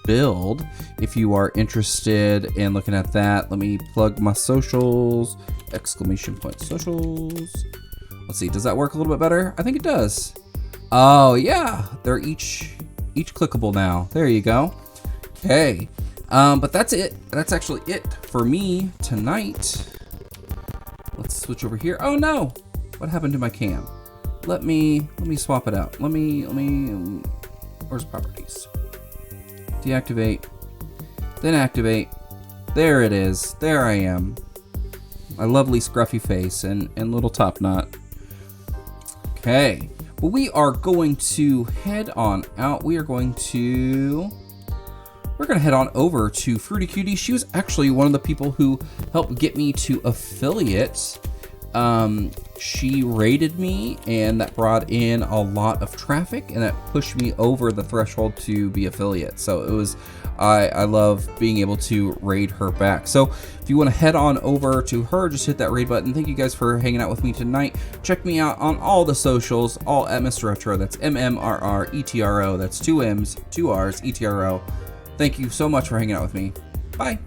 build. If you are interested in looking at that, let me plug my socials, ! Socials. Let's see, does that work a little bit better? I think it does. Oh yeah, they're each clickable now. There you go. Okay, but that's it. That's actually it for me tonight. Let's switch over here. Oh no! What happened to my cam? Let me swap it out. Where's properties? Deactivate. Then activate. There it is. There I am. My lovely scruffy face and little top knot. Okay. Well, we are going to head on out. We're going to head on over to Fruity Cutie. She was actually one of the people who helped get me to affiliate. She raided me, and that brought in a lot of traffic, and that pushed me over the threshold to be affiliate. So it was, I love being able to raid her back. So if you want to head on over to her, just hit that raid button. Thank you guys for hanging out with me tonight. Check me out on all the socials, all at Mr. Retro. That's MMRRETRO. That's 2 M's, 2 R's, ETRO. Thank you so much for hanging out with me. Bye.